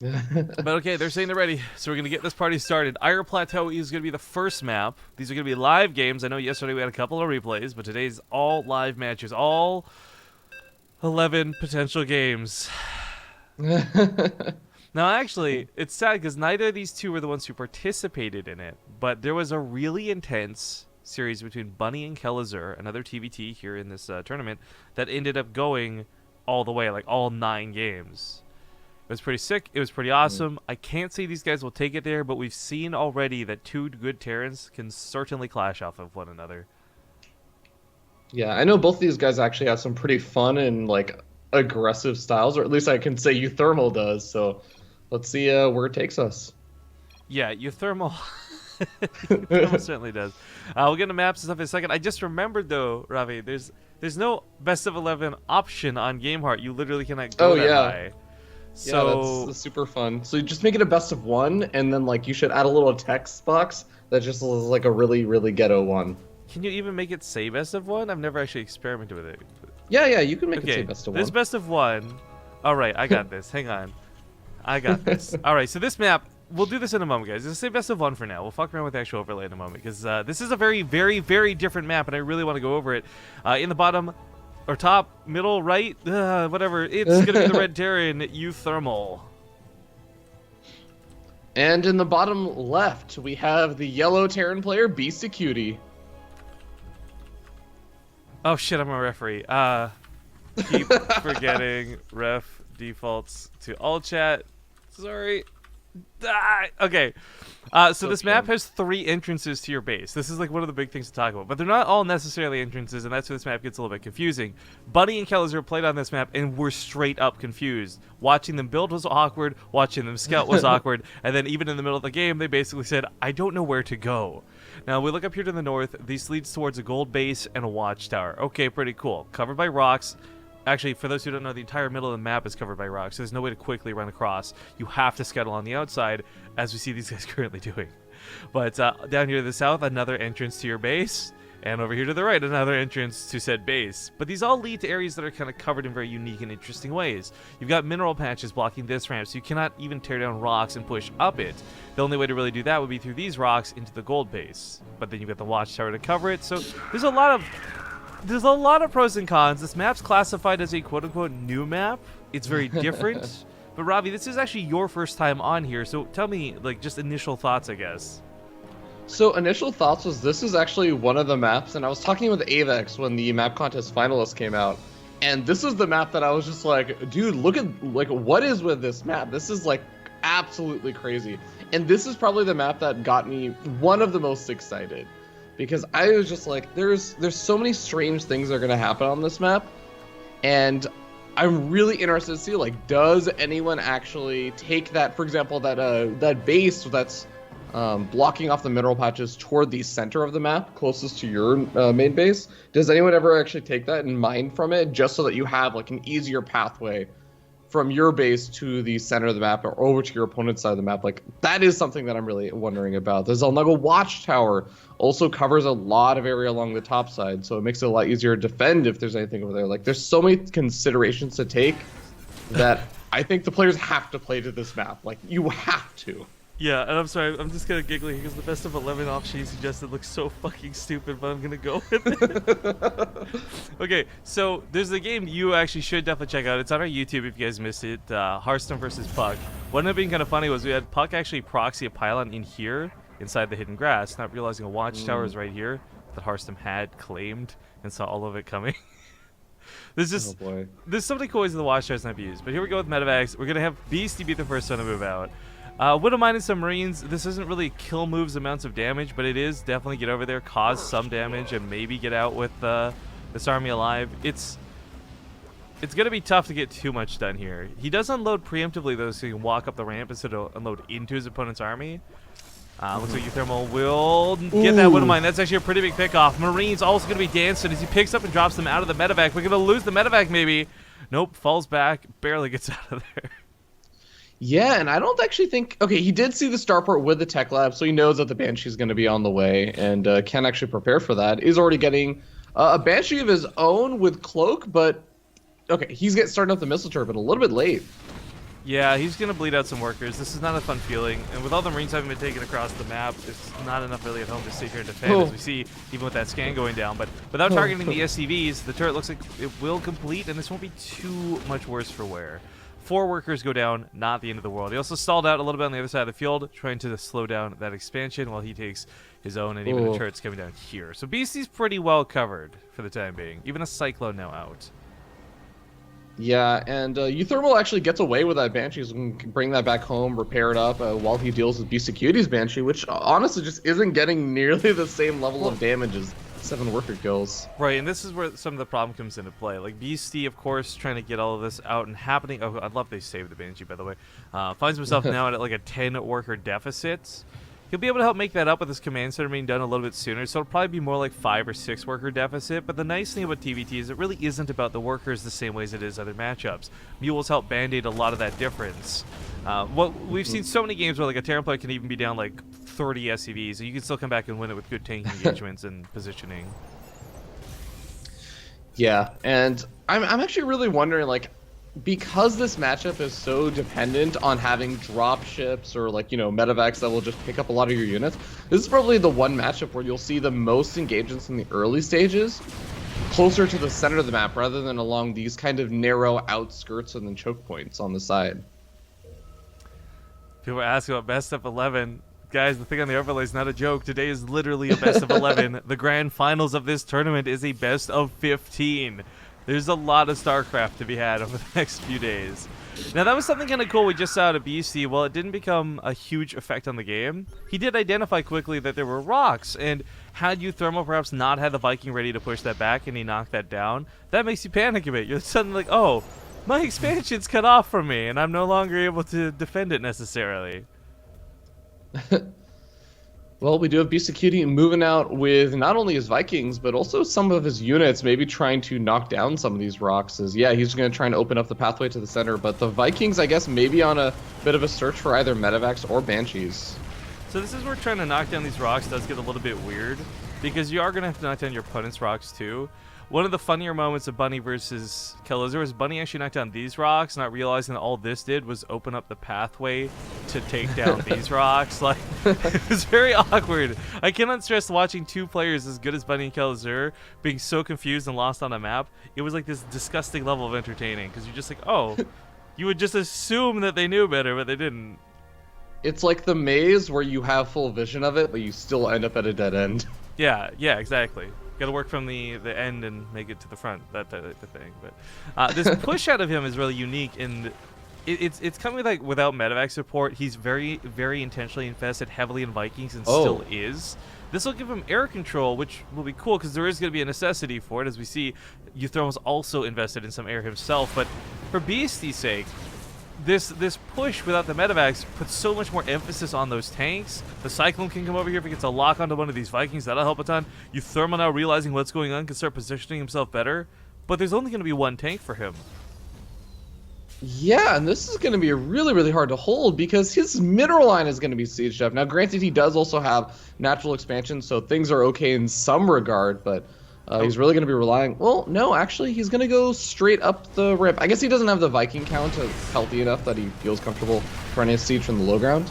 But okay, they're saying they're ready, so we're going to get this party started. Ire Plateau is going to be the first map. These are going to be live games. I know yesterday we had a couple of replays, but today's all live matches. All 11 potential games. Now, actually, it's sad because neither of these two were the ones who participated in it, but there was a really intense series between Bunny and Killzone, another TvT here in this tournament, that ended up going all the way, like all 9 games. It was pretty sick. It was pretty awesome. I can't say these guys will take it there, but we've seen already that two good Terrans can certainly clash off of one another. Yeah, I know both these guys actually have some pretty fun and like aggressive styles, or at least I can say uThermal does. So let's see where it takes us. Yeah, uThermal. uThermal certainly does. We'll get into maps and stuff in a second. I just remembered though, Ravi, there's no best of 11 option on GameHeart. You literally cannot go that high. So yeah, that's super fun. So you just make it a best of 1, and then like you should add a little text box that just is like a really, really ghetto one. Can you even make it say best of 1? I've never actually experimented with it. Yeah, you can make it say best of 1. This best of 1. All right, I got this. Hang on. I got this. All right, so this map, we'll do this in a moment, guys. Let's say best of 1 for now. We'll fuck around with the actual overlay in a moment, because this is a very, very, very different map, and I really want to go over it. In the bottom, or top, middle, right, whatever, it's going to be the red Terran, uThermal. And in the bottom left, we have the yellow Terran player, Beastyqt. Oh shit, I'm a referee. Keep forgetting ref defaults to all chat. Sorry. Okay. So this map has 3 entrances to your base. This is like one of the big things to talk about, but they're not all necessarily entrances, and that's where this map gets a little bit confusing. Bunny and Killzone played on this map and were straight up confused. Watching them build was awkward, watching them scout was awkward, and then even in the middle of the game, they basically said, I don't know where to go. Now, we look up here to the north. This leads towards a gold base and a watchtower. Okay, pretty cool. Covered by rocks. Actually, for those who don't know, the entire middle of the map is covered by rocks, so there's no way to quickly run across. You have to scuttle on the outside, as we see these guys currently doing. But down here to the south, another entrance to your base, and over here to the right, another entrance to said base. But these all lead to areas that are kind of covered in very unique and interesting ways. You've got mineral patches blocking this ramp, so you cannot even tear down rocks and push up it. The only way to really do that would be through these rocks into the gold base. But then you've got the watchtower to cover it, so there's a lot of pros and cons. This map's classified as a quote-unquote new map. It's very different. But Ravi, this is actually your first time on here, so tell me, like, just initial thoughts, I guess. So initial thoughts was this is actually one of the maps, and I was talking with Avex when the map contest finalists came out, and this is the map that I was just like, dude, look at, like, what is with this map? This is, like, absolutely crazy. And this is probably the map that got me one of the most excited. Because I was just like, there's so many strange things that are going to happen on this map, and I'm really interested to see, like, does anyone actually take that, for example, that base that's blocking off the mineral patches toward the center of the map, closest to your main base, does anyone ever actually take that and mine from it, just so that you have, like, an easier pathway from your base to the center of the map or over to your opponent's side of the map? Like, that is something that I'm really wondering about. The Zelnaga Watchtower also covers a lot of area along the top side, so it makes it a lot easier to defend if there's anything over there. Like, there's so many considerations to take that I think the players have to play to this map. Like, you have to. Yeah, and I'm sorry, I'm just kind of giggling because the best of 11 option you suggested looks so fucking stupid, but I'm going to go with it. Okay, so there's a game you actually should definitely check out. It's on our YouTube if you guys missed it, Hearthstone versus Puck. What ended up being kind of funny was we had Puck actually proxy a pylon in here, inside the hidden grass, not realizing a watchtower is right here that Hearthstone had claimed and saw all of it coming. There's just, there's so many cool ways the watchtowers not be used. But here we go with Medevacs. We're going to have Beasty be the first one to move out. Wouldn't mind some Marines. This isn't really kill moves amounts of damage, but it is definitely get over there, cause some damage, and maybe get out with this army alive. It's going to be tough to get too much done here. He does unload preemptively, though, so he can walk up the ramp instead of unload into his opponent's army. Looks like uThermal will get that. Wouldn't mind. That's actually a pretty big pickoff. Marines also going to be dancing as he picks up and drops them out of the medevac. We're going to lose the medevac, maybe. Nope, falls back, barely gets out of there. Yeah, and I don't actually think... Okay, he did see the starport with the tech lab, so he knows that the Banshee is going to be on the way, and can actually prepare for that. He's already getting a Banshee of his own with Cloak, but... Okay, he's getting starting up the missile turret, but a little bit late. Yeah, he's going to bleed out some workers. This is not a fun feeling. And with all the Marines having been taken across the map, it's not enough really at home to sit here and defend, as we see even with that scan going down. But without targeting the SCVs, the turret looks like it will complete, and this won't be too much worse for wear. 4 workers go down, not the end of the world. He also stalled out a little bit on the other side of the field, trying to slow down that expansion while he takes his own, and even the turret's coming down here. So Beasty's pretty well covered for the time being. Even a Cyclone now out. Yeah, and uThermal actually gets away with that Banshee, so we can bring that back home, repair it up while he deals with Beastyqt's Banshee, which honestly just isn't getting nearly the same level of damage as 7 worker kills. Right, and this is where some of the problem comes into play. Like Beasty, of course, trying to get all of this out and happening. Oh, I love they saved the Banshee, by the way. Finds himself now at like a 10 worker deficit. He'll be able to help make that up with his command center being done a little bit sooner, so it'll probably be more like 5 or 6 worker deficit. But the nice thing about TvT is it really isn't about the workers the same way as it is other matchups. Mules help band-aid a lot of that difference. We've seen so many games where like a Terran player can even be down like 30 SCVs, and you can still come back and win it with good tank engagements and positioning. Yeah, and I'm actually really wondering, like, because this matchup is so dependent on having drop ships or, like, you know, medevacs that will just pick up a lot of your units, this is probably the one matchup where you'll see the most engagements in the early stages closer to the center of the map rather than along these kind of narrow outskirts and then choke points on the side. People ask about best of 11. Guys, the thing on the overlay is not a joke. Today is literally a best of 11. The grand finals of this tournament is a best of 15. There's a lot of StarCraft to be had over the next few days. Now, that was something kind of cool we just saw out of BC. While it didn't become a huge effect on the game, he did identify quickly that there were rocks, and had uThermal perhaps not had the Viking ready to push that back and he knocked that down, that makes you panic a bit. You're suddenly like, oh, my expansion's cut off from me, and I'm no longer able to defend it necessarily. Well, we do have Beastyqt moving out with not only his Vikings, but also some of his units, maybe trying to knock down some of these rocks. Yeah, he's going to try and open up the pathway to the center, but the Vikings, I guess, maybe on a bit of a search for either medevacs or Banshees. So this is where trying to knock down these rocks does get a little bit weird, because you are going to have to knock down your opponent's rocks too. One of the funnier moments of Bunny versus Killzone was Bunny actually knocked down these rocks, not realizing that all this did was open up the pathway to take down these rocks. Like, it was very awkward. I cannot stress watching 2 players as good as Bunny and Killzone being so confused and lost on a map. It was like this disgusting level of entertaining, because you're just like, oh, you would just assume that they knew better, but they didn't. It's like the maze where you have full vision of it, but you still end up at a dead end. Yeah, exactly. Got to work from the end and make it to the front, that type of thing. But this push out of him is really unique, and it's coming like without medevac support. He's very, very intentionally invested heavily in Vikings and still is. This will give him air control, which will be cool because there is going to be a necessity for it, as we see uThermal's also invested in some air himself. But for Beasty's sake, this push without the medevacs puts so much more emphasis on those tanks. The Cyclone can come over here if he gets a lock onto one of these Vikings. That'll help a ton. uThermal, now realizing what's going on, can start positioning himself better. But there's only going to be one tank for him. Yeah, and this is going to be really, really hard to hold because his mineral line is going to be sieged up. Now, granted, he does also have natural expansion, so things are okay in some regard, but he's really going to be relying... Well, no, actually, he's going to go straight up the ramp. I guess he doesn't have the Viking count healthy enough that he feels comfortable running a siege from the low ground.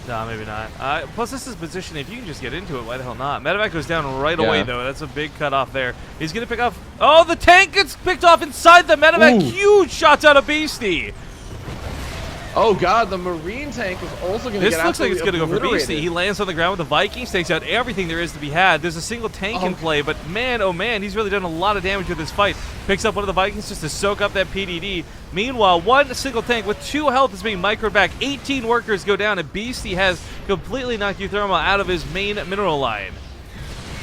No, maybe not. Plus, this is position. If you can just get into it, why the hell not? Medevac goes down right away, though. That's a big cutoff there. He's going to pick off... Oh, the tank gets picked off inside the Medevac. Ooh. Huge shots out of Beasty. Oh god, the Marine tank is also going to get This looks like it's going to go for Beasty. He lands on the ground with the Vikings, takes out everything there is to be had. There's a single tank in play, but man, oh man, he's really done a lot of damage with this fight. Picks up one of the Vikings just to soak up that PDD. Meanwhile, one single tank with 2 health is being microed back. 18 workers go down, and Beasty has completely knocked uThermal out of his main mineral line.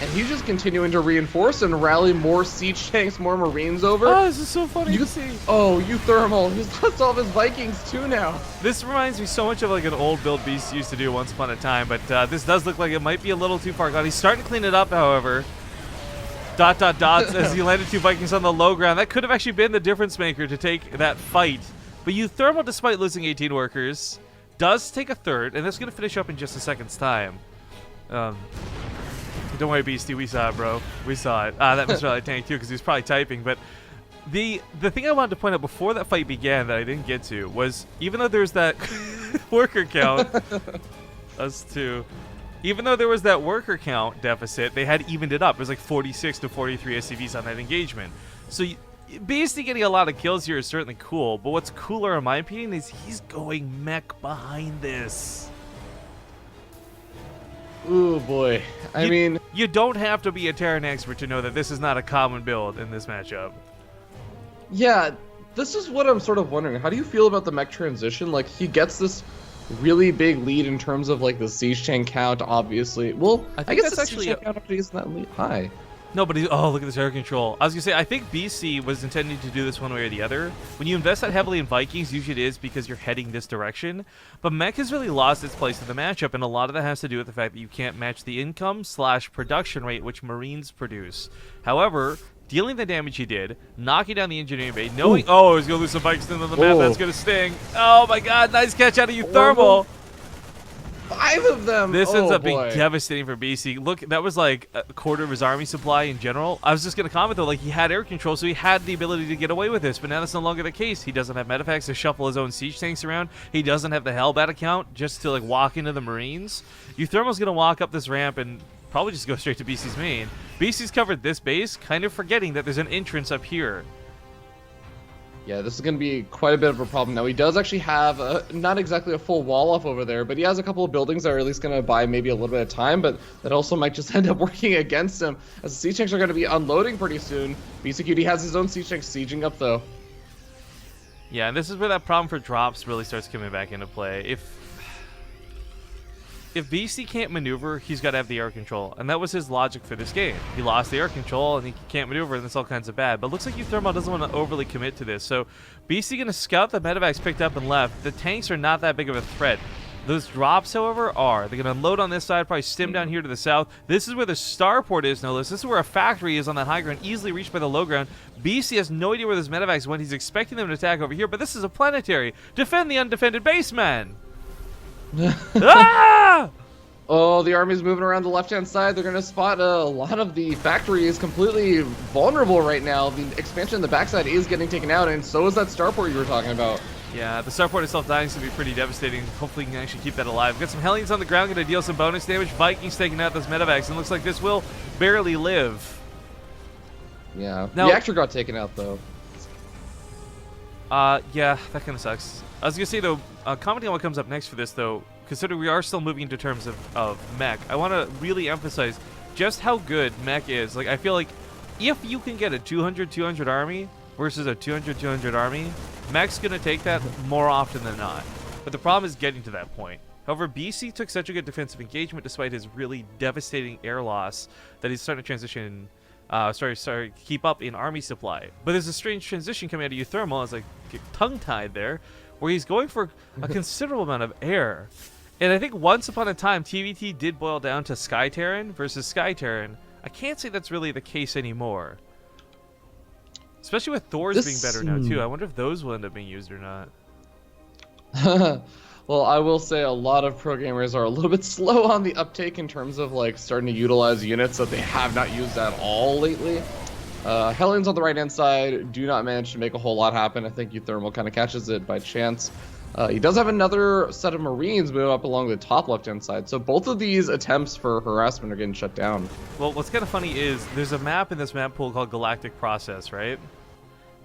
And he's just continuing to reinforce and rally more siege tanks, more Marines over. Oh, this is so funny to see. Oh, uThermal. He's lost all of his Vikings too now. This reminds me so much of like an old build Beast used to do once upon a time, but this does look like it might be a little too far gone. He's starting to clean it up, however. ... as he landed 2 Vikings on the low ground. That could have actually been the difference maker to take that fight. But uThermal, despite losing 18 workers, does take a third, and that's going to finish up in just a second's time. Don't worry, Beasty. We saw it, bro. We saw it. That was probably tank too, because he was probably typing. But The thing I wanted to point out before that fight began that I didn't get to was, even though there's that worker count, us too. Even though there was that worker count deficit, they had evened it up. It was like 46 to 43 SCVs on that engagement. So Beastyqt getting a lot of kills here is certainly cool, but what's cooler in my opinion is he's going mech behind this. Ooh boy. I mean, you don't have to be a Terran expert to know that this is not a common build in this matchup. Yeah, this is what I'm sort of wondering. How do you feel about the mech transition? Like, he gets this really big lead in terms of like the siege tank count, obviously. Well, I guess that's the actually siege tank count actually isn't that high. No, but oh, look at this air control. I was gonna say, I think BC was intending to do this one way or the other. When you invest that heavily in Vikings, usually it is because you're heading this direction. But mech has really lost its place in the matchup, and a lot of that has to do with the fact that you can't match the income/production rate which Marines produce. However, dealing the damage he did, knocking down the engineering bay, knowing he's gonna lose some Vikings into the map, that's gonna sting. Oh my god, nice catch out of uThermal. 5 of them! This ends up being devastating for BC. Look, that was like a quarter of his army supply in general. I was just going to comment though, like he had air control, so he had the ability to get away with this, but now that's no longer the case. He doesn't have medefacts to shuffle his own siege tanks around. He doesn't have the Hellbat account just to like walk into the Marines. uThermal's going to walk up this ramp and probably just go straight to BC's main. BC's covered this base, kind of forgetting that there's an entrance up here. Yeah, this is going to be quite a bit of a problem. Now, he does actually have not exactly a full wall off over there, but he has a couple of buildings that are at least going to buy maybe a little bit of time, but that also might just end up working against him, as the siege tanks are going to be unloading pretty soon. Beastyqt has his own siege tanks sieging up, though. Yeah, and this is where that problem for drops really starts coming back into play. If BC can't maneuver, he's got to have the air control, and that was his logic for this game. He lost the air control, and he can't maneuver, and that's all kinds of bad. But it looks like uThermal doesn't want to overly commit to this, so BC going to scout the medevacs picked up and left. The tanks are not that big of a threat. Those drops, however, are. They're going to unload on this side, probably stim down here to the south. This is where the starport is, no less. This is where a factory is on that high ground, easily reached by the low ground. BC has no idea where those medevacs went. He's expecting them to attack over here, but this is a planetary. Defend the undefended base, man! Ah! Oh, the army's moving around the left-hand side. They're going to spot a lot of the factories completely vulnerable right now. The expansion on the backside is getting taken out, and so is that starport you were talking about. Yeah, the starport itself dying is going to be pretty devastating. Hopefully, you can actually keep that alive. We've got some Hellions on the ground, going to deal some bonus damage. Vikings taking out those medevacs, and looks like this will barely live. Yeah, now, the actor got taken out, though. Yeah, that kind of sucks. I was going to say, though, commenting on what comes up next for this, though, considering we are still moving into terms of mech, I want to really emphasize just how good mech is. Like, I feel like if you can get a 200-200 army versus a 200-200 army, mech's going to take that more often than not. But the problem is getting to that point. However, BC took such a good defensive engagement despite his really devastating air loss that he's starting to transition, keep up in army supply. But there's a strange transition coming out of uThermal, as I get tongue-tied there, where he's going for a considerable amount of air. And I think once upon a time, TvT did boil down to Sky Terran versus Sky Terran. I can't say that's really the case anymore. Especially with Thor's being better now, too. I wonder if those will end up being used or not. Well, I will say a lot of programmers are a little bit slow on the uptake in terms of like starting to utilize units that they have not used at all lately. Hellions on the right-hand side do not manage to make a whole lot happen. I think uThermal kind of catches it by chance. He does have another set of Marines move up along the top left-hand side, so both of these attempts for harassment are getting shut down. Well, what's kind of funny is there's a map in this map pool called Galactic Process, right?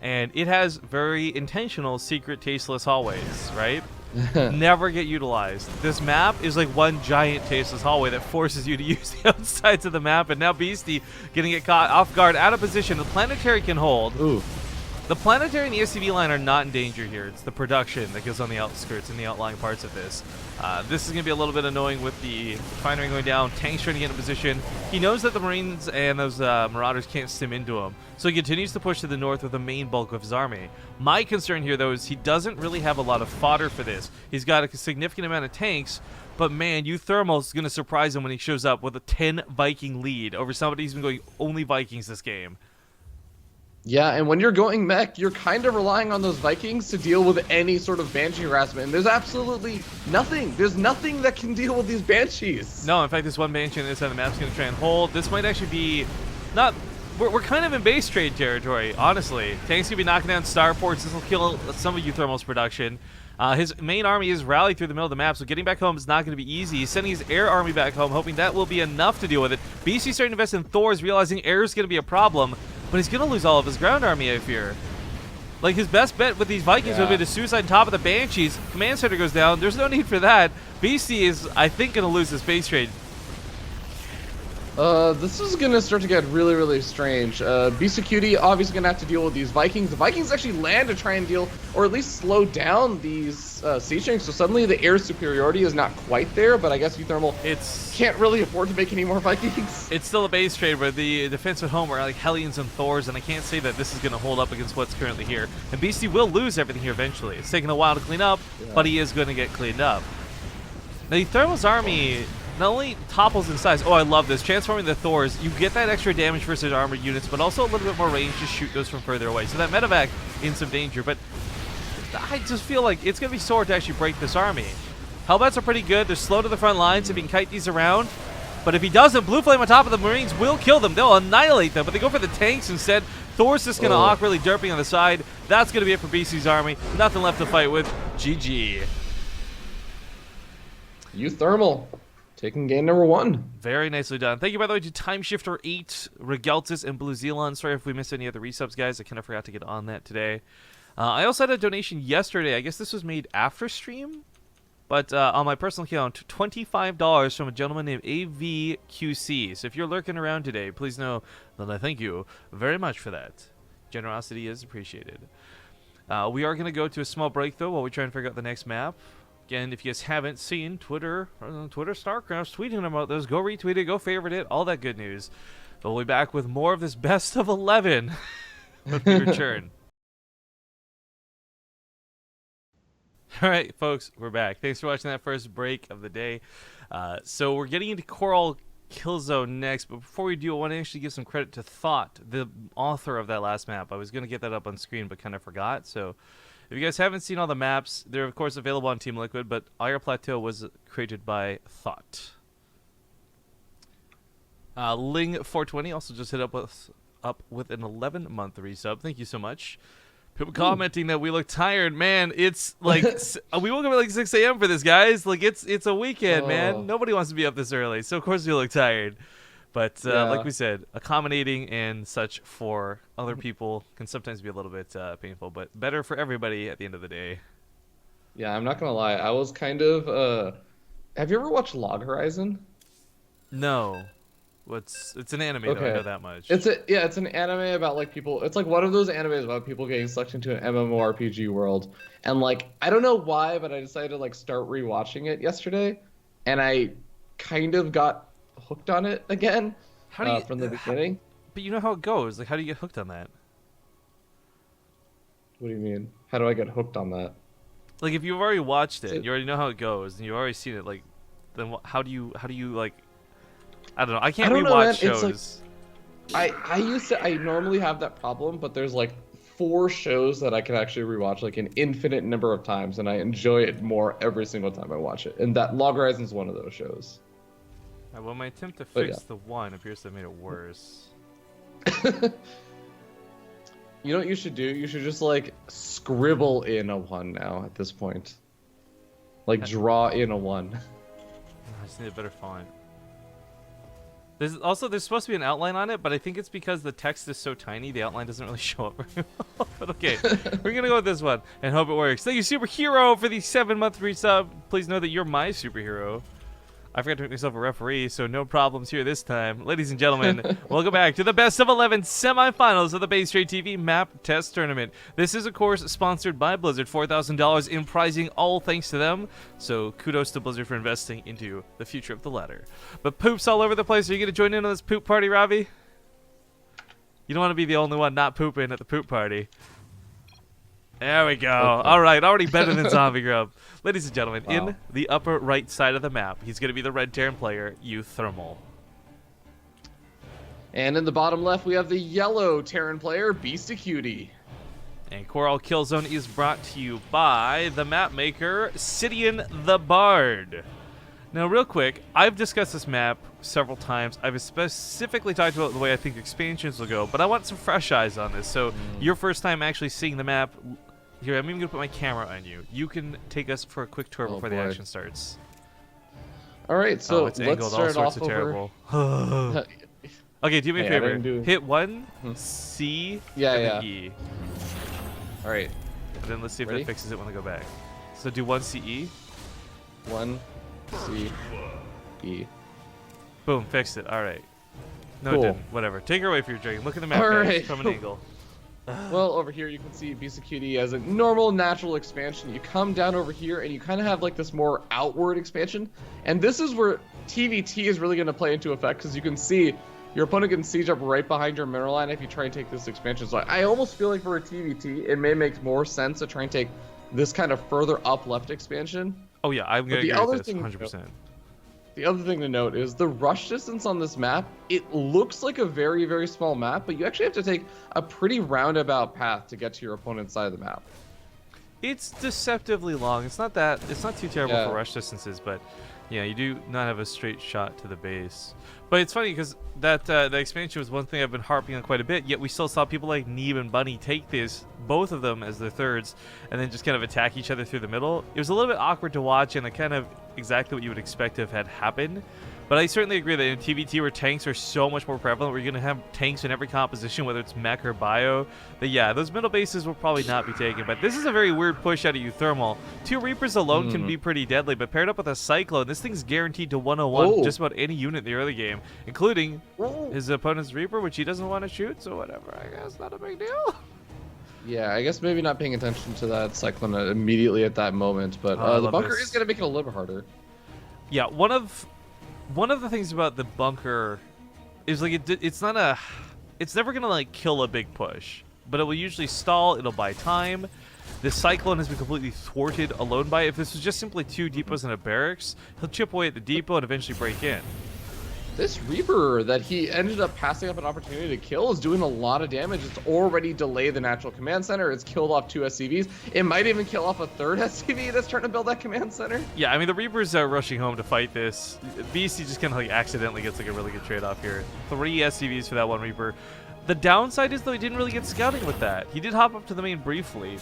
And it has very intentional secret tasteless hallways, right? Never get utilized. This map is like one giant tasteless hallway that forces you to use the outsides of the map, and now Beasty getting it caught off guard, out of position. The planetary can hold. Ooh. The planetary and the SCV line are not in danger here. It's the production that goes on the outskirts and the outlying parts of this. This is going to be a little bit annoying with the refinery going down, tanks trying to get in position. He knows that the Marines and those Marauders can't stim into him, so he continues to push to the north with the main bulk of his army. My concern here, though, is he doesn't really have a lot of fodder for this. He's got a significant amount of tanks, but man, uThermal is going to surprise him when he shows up with a 10 Viking lead over somebody who's been going only Vikings this game. Yeah, and when you're going mech, you're kind of relying on those Vikings to deal with any sort of Banshee harassment, and there's absolutely nothing. There's nothing that can deal with these Banshees. No, in fact, this one Banshee on this side of the map is going to try and hold. This might actually be not we're kind of in base trade territory, honestly. Tank's gonna be knocking down starports. This will kill some of uThermal's production. His main army is rallied through the middle of the map, so getting back home is not going to be easy. He's sending his air army back home, hoping that will be enough to deal with it. Beasty's starting to invest in Thors, realizing air is going to be a problem, but he's going to lose all of his ground army, I fear. Like, his best bet with these Vikings would be to suicide on top of the Banshees. Command center goes down. There's no need for that. Beasty is, I think, going to lose this base trade. This is gonna start to get really, really strange. Beastyqt obviously gonna have to deal with these Vikings. The Vikings actually land to try and deal, or at least slow down these siege tanks. So suddenly the air superiority is not quite there, but I guess uThermal can't really afford to make any more Vikings. It's still a base trade, but the defense at home are like Hellions and Thors, and I can't say that this is gonna hold up against what's currently here. And Beasty will lose everything here eventually. It's taking a while to clean up, but he is gonna get cleaned up. Now uThermal's army not only topples in size, oh, I love this, transforming the Thors, you get that extra damage versus armored units, but also a little bit more range to shoot those from further away. So that medevac in some danger, but I just feel like it's going to be sore to actually break this army. Hellbats are pretty good. They're slow to the front lines if he can kite these around, but if he doesn't, Blue Flame on top of the Marines will kill them. They'll annihilate them, but they go for the tanks instead. Thor's just going to awkwardly derping on the side. That's going to be it for BC's army. Nothing left to fight with. GG. uThermal taking game number 1. Very nicely done. Thank you, by the way, to Timeshifter 8, Regeltus, and Blue Zealand. Sorry if we missed any other resubs, guys. I kind of forgot to get on that today. I also had a donation yesterday. I guess this was made after stream, but on my personal account, $25 from a gentleman named AVQC. So if you're lurking around today, please know that I thank you very much for that. Generosity is appreciated. We are going to go to a small break, though, while we try and figure out the next map. Again, if you guys haven't seen Twitter StarCraft's tweeting about this, go retweet it, go favorite it, all that good news. But we'll be back with more of this best of 11 when we return. All right, folks, we're back. Thanks for watching that first break of the day. So we're getting into Coral Killzone next, but before we do, I want to actually give some credit to Thought, the author of that last map. I was going to get that up on screen, but kind of forgot, so if you guys haven't seen all the maps, they're of course available on Team Liquid, but Ire Plateau was created by Thought. Ling420 also just hit up with an 11-month resub. Thank you so much. People commenting that we look tired. Man, it's like we woke up at like 6 a.m. for this, guys. Like it's a weekend, man. Nobody wants to be up this early, so of course we look tired. But like we said, accommodating and such for other people can sometimes be a little bit painful, but better for everybody at the end of the day. Yeah, I'm not gonna lie. I was kind of. Have you ever watched Log Horizon? No. It's an anime, though, I know that much. It's an anime about like people. It's like one of those animes about people getting sucked into an MMORPG world, and like I don't know why, but I decided to like start rewatching it yesterday, and I kind of got hooked on it again. How do you from the beginning? But you know how it goes. Like, how do you get hooked on that? What do you mean? How do I get hooked on that? Like, if you've already watched it, you already know how it goes, and you've already seen it. Like, then how do you like? I don't know. I can't rewatch shows. Like, I normally have that problem, but there's like 4 shows that I can actually rewatch like an infinite number of times, and I enjoy it more every single time I watch it. And that Log Horizon is one of those shows. Well, my attempt to fix the one appears to have made it worse. You know what you should do? You should just like scribble in a 1 now at this point. Like draw in a 1. I just need a better font. There's supposed to be an outline on it, but I think it's because the text is so tiny, the outline doesn't really show up very well. But okay, we're gonna go with this one and hope it works. Thank you, Superhero, for the 7-month resub. Please know that you're my superhero. I forgot to make myself a referee, so no problems here this time. Ladies and gentlemen, welcome back to the best of 11 semifinals of the BaseTradeTV Map Test Tournament. This is, of course, sponsored by Blizzard. $4,000 in prizing, all thanks to them. So kudos to Blizzard for investing into the future of the ladder. But poops all over the place. Are you going to join in on this poop party, Ravi? You don't want to be the only one not pooping at the poop party. There we go. All right, already better than Zombie Grub. Ladies and gentlemen, in the upper right side of the map, he's going to be the red Terran player, uThermal. And in the bottom left, we have the yellow Terran player, Beastyqt. And Coral Killzone is brought to you by the map maker, Sidian the Bard. Now, real quick, I've discussed this map several times. I've specifically talked about the way I think expansions will go, but I want some fresh eyes on this. So, your first time actually seeing the map, here, I'm even going to put my camera on you. You can take us for a quick tour before the action starts. All right, so it's let's angled start all sorts off of terrible. Okay, do me a favor. Hit 1, C, and then E. All right. And then let's see if that fixes it when I go back. So do 1 CE. 1 C E. Boom, fixed it. All right. No, cool. it didn't. Whatever. Take her away from your dragon. Look at the map from an angle. Well, over here you can see Beastyqt as a normal, natural expansion. You come down over here and you kind of have like this more outward expansion. And this is where TvT is really going to play into effect, because you can see your opponent can siege up right behind your mineral line if you try and take this expansion. So I almost feel like for a TvT, it may make more sense to try and take this kind of further up left expansion. Oh yeah, I'm going to agree with this 100%. The other thing to note is the rush distance on this map. It looks like a very, very small map, but you actually have to take a pretty roundabout path to get to your opponent's side of the map. It's deceptively long. It's not too terrible for rush distances, but yeah, you do not have a straight shot to the base. But it's funny because the expansion was one thing I've been harping on quite a bit, yet we still saw people like Neeb and Bunny take both of them as their thirds, and then just kind of attack each other through the middle. It was a little bit awkward to watch, and kind of exactly what you would expect to have had happen. But I certainly agree that in TvT, where tanks are so much more prevalent, where you're going to have tanks in every composition, whether it's mech or bio, that yeah, those middle bases will probably not be taken. But this is a very weird push out of uThermal. 2 Reapers alone can be pretty deadly, but paired up with a Cyclone, this thing's guaranteed to 101 just about any unit in the early game, including his opponent's Reaper, which he doesn't want to shoot, so whatever, I guess, not a big deal. Yeah, I guess maybe not paying attention to that Cyclone immediately at that moment, but the bunker is going to make it a little bit harder. Yeah, one of the things about the bunker is like it's never gonna like kill a big push, but it will usually stall. It'll buy time. The Cyclone has been completely thwarted alone by it. If this was just simply 2 depots and a barracks, he'll chip away at the depot and eventually break in. This Reaper that he ended up passing up an opportunity to kill is doing a lot of damage. It's already delayed the natural command center. It's killed off 2 SCVs. It might even kill off a 3rd SCV that's trying to build that command center. Yeah, I mean, the Reapers are rushing home to fight this. BC just kind of like accidentally gets like a really good trade-off here. 3 SCVs for that 1 Reaper. The downside is, though, he didn't really get scouting with that. He did hop up to the main briefly.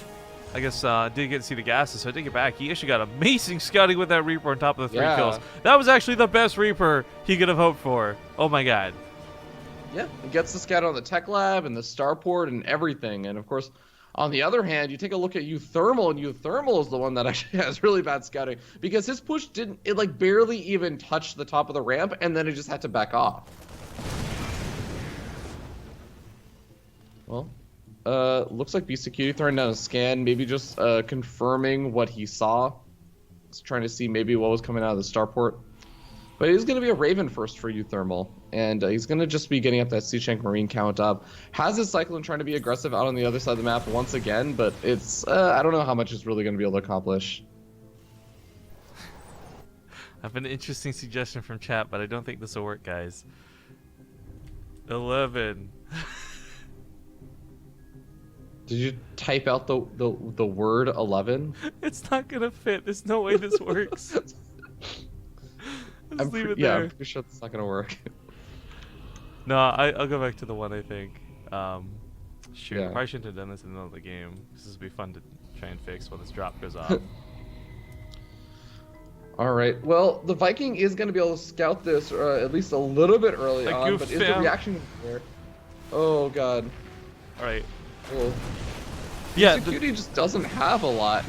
I guess didn't get to see the gases, so I take it back. He actually got amazing scouting with that Reaper on top of the 3 kills. That was actually the best Reaper he could have hoped for. Oh my god. Yeah, he gets the scout on the tech lab and the starport and everything. And of course, on the other hand, you take a look at uThermal, and uThermal is the one that actually has really bad scouting, because his push it barely even touched the top of the ramp, and then it just had to back off. Well, looks like Beastyqt throwing down a scan, maybe just confirming what he saw. He's trying to see maybe what was coming out of the starport. But he's going to be a Raven first for uThermal, and he's going to just be getting up that Sea Shank Marine count up. Has his Cyclone trying to be aggressive out on the other side of the map once again, but it's I don't know how much it's really going to be able to accomplish. I have an interesting suggestion from chat, but I don't think this will work, guys. 11. Did you type out the word 11? It's not gonna fit. There's no way this works. I'm pretty sure it's not gonna work. No, I'll go back to the 1. I think. Shoot, I probably shouldn't have done this in the middle of the game. This would be fun to try and fix while this drop goes off. All right. Well, the Viking is gonna be able to scout this at least a little bit early on, but is the reaction there? Oh god. All right. Well, yeah, Beastyqt just doesn't have a lot.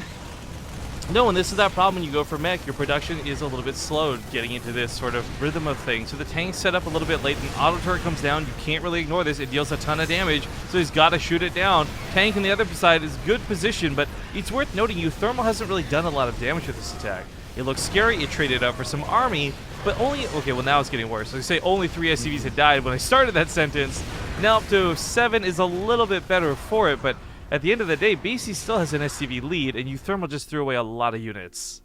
No, and this is that problem when you go for mech. Your production is a little bit slowed getting into this sort of rhythm of things. So the tank's set up a little bit late. The auto turret comes down. You can't really ignore this. It deals a ton of damage, so he's got to shoot it down. Tank on the other side is good position, but it's worth noting uThermal hasn't really done a lot of damage with this attack. It looks scary. It traded up for some army, but only... Okay, well, now it's getting worse. So I say only 3 SCVs had died when I started that sentence. Now up to 7 is a little bit better for it, but at the end of the day, BC still has an SCV lead, and uThermal just threw away a lot of units.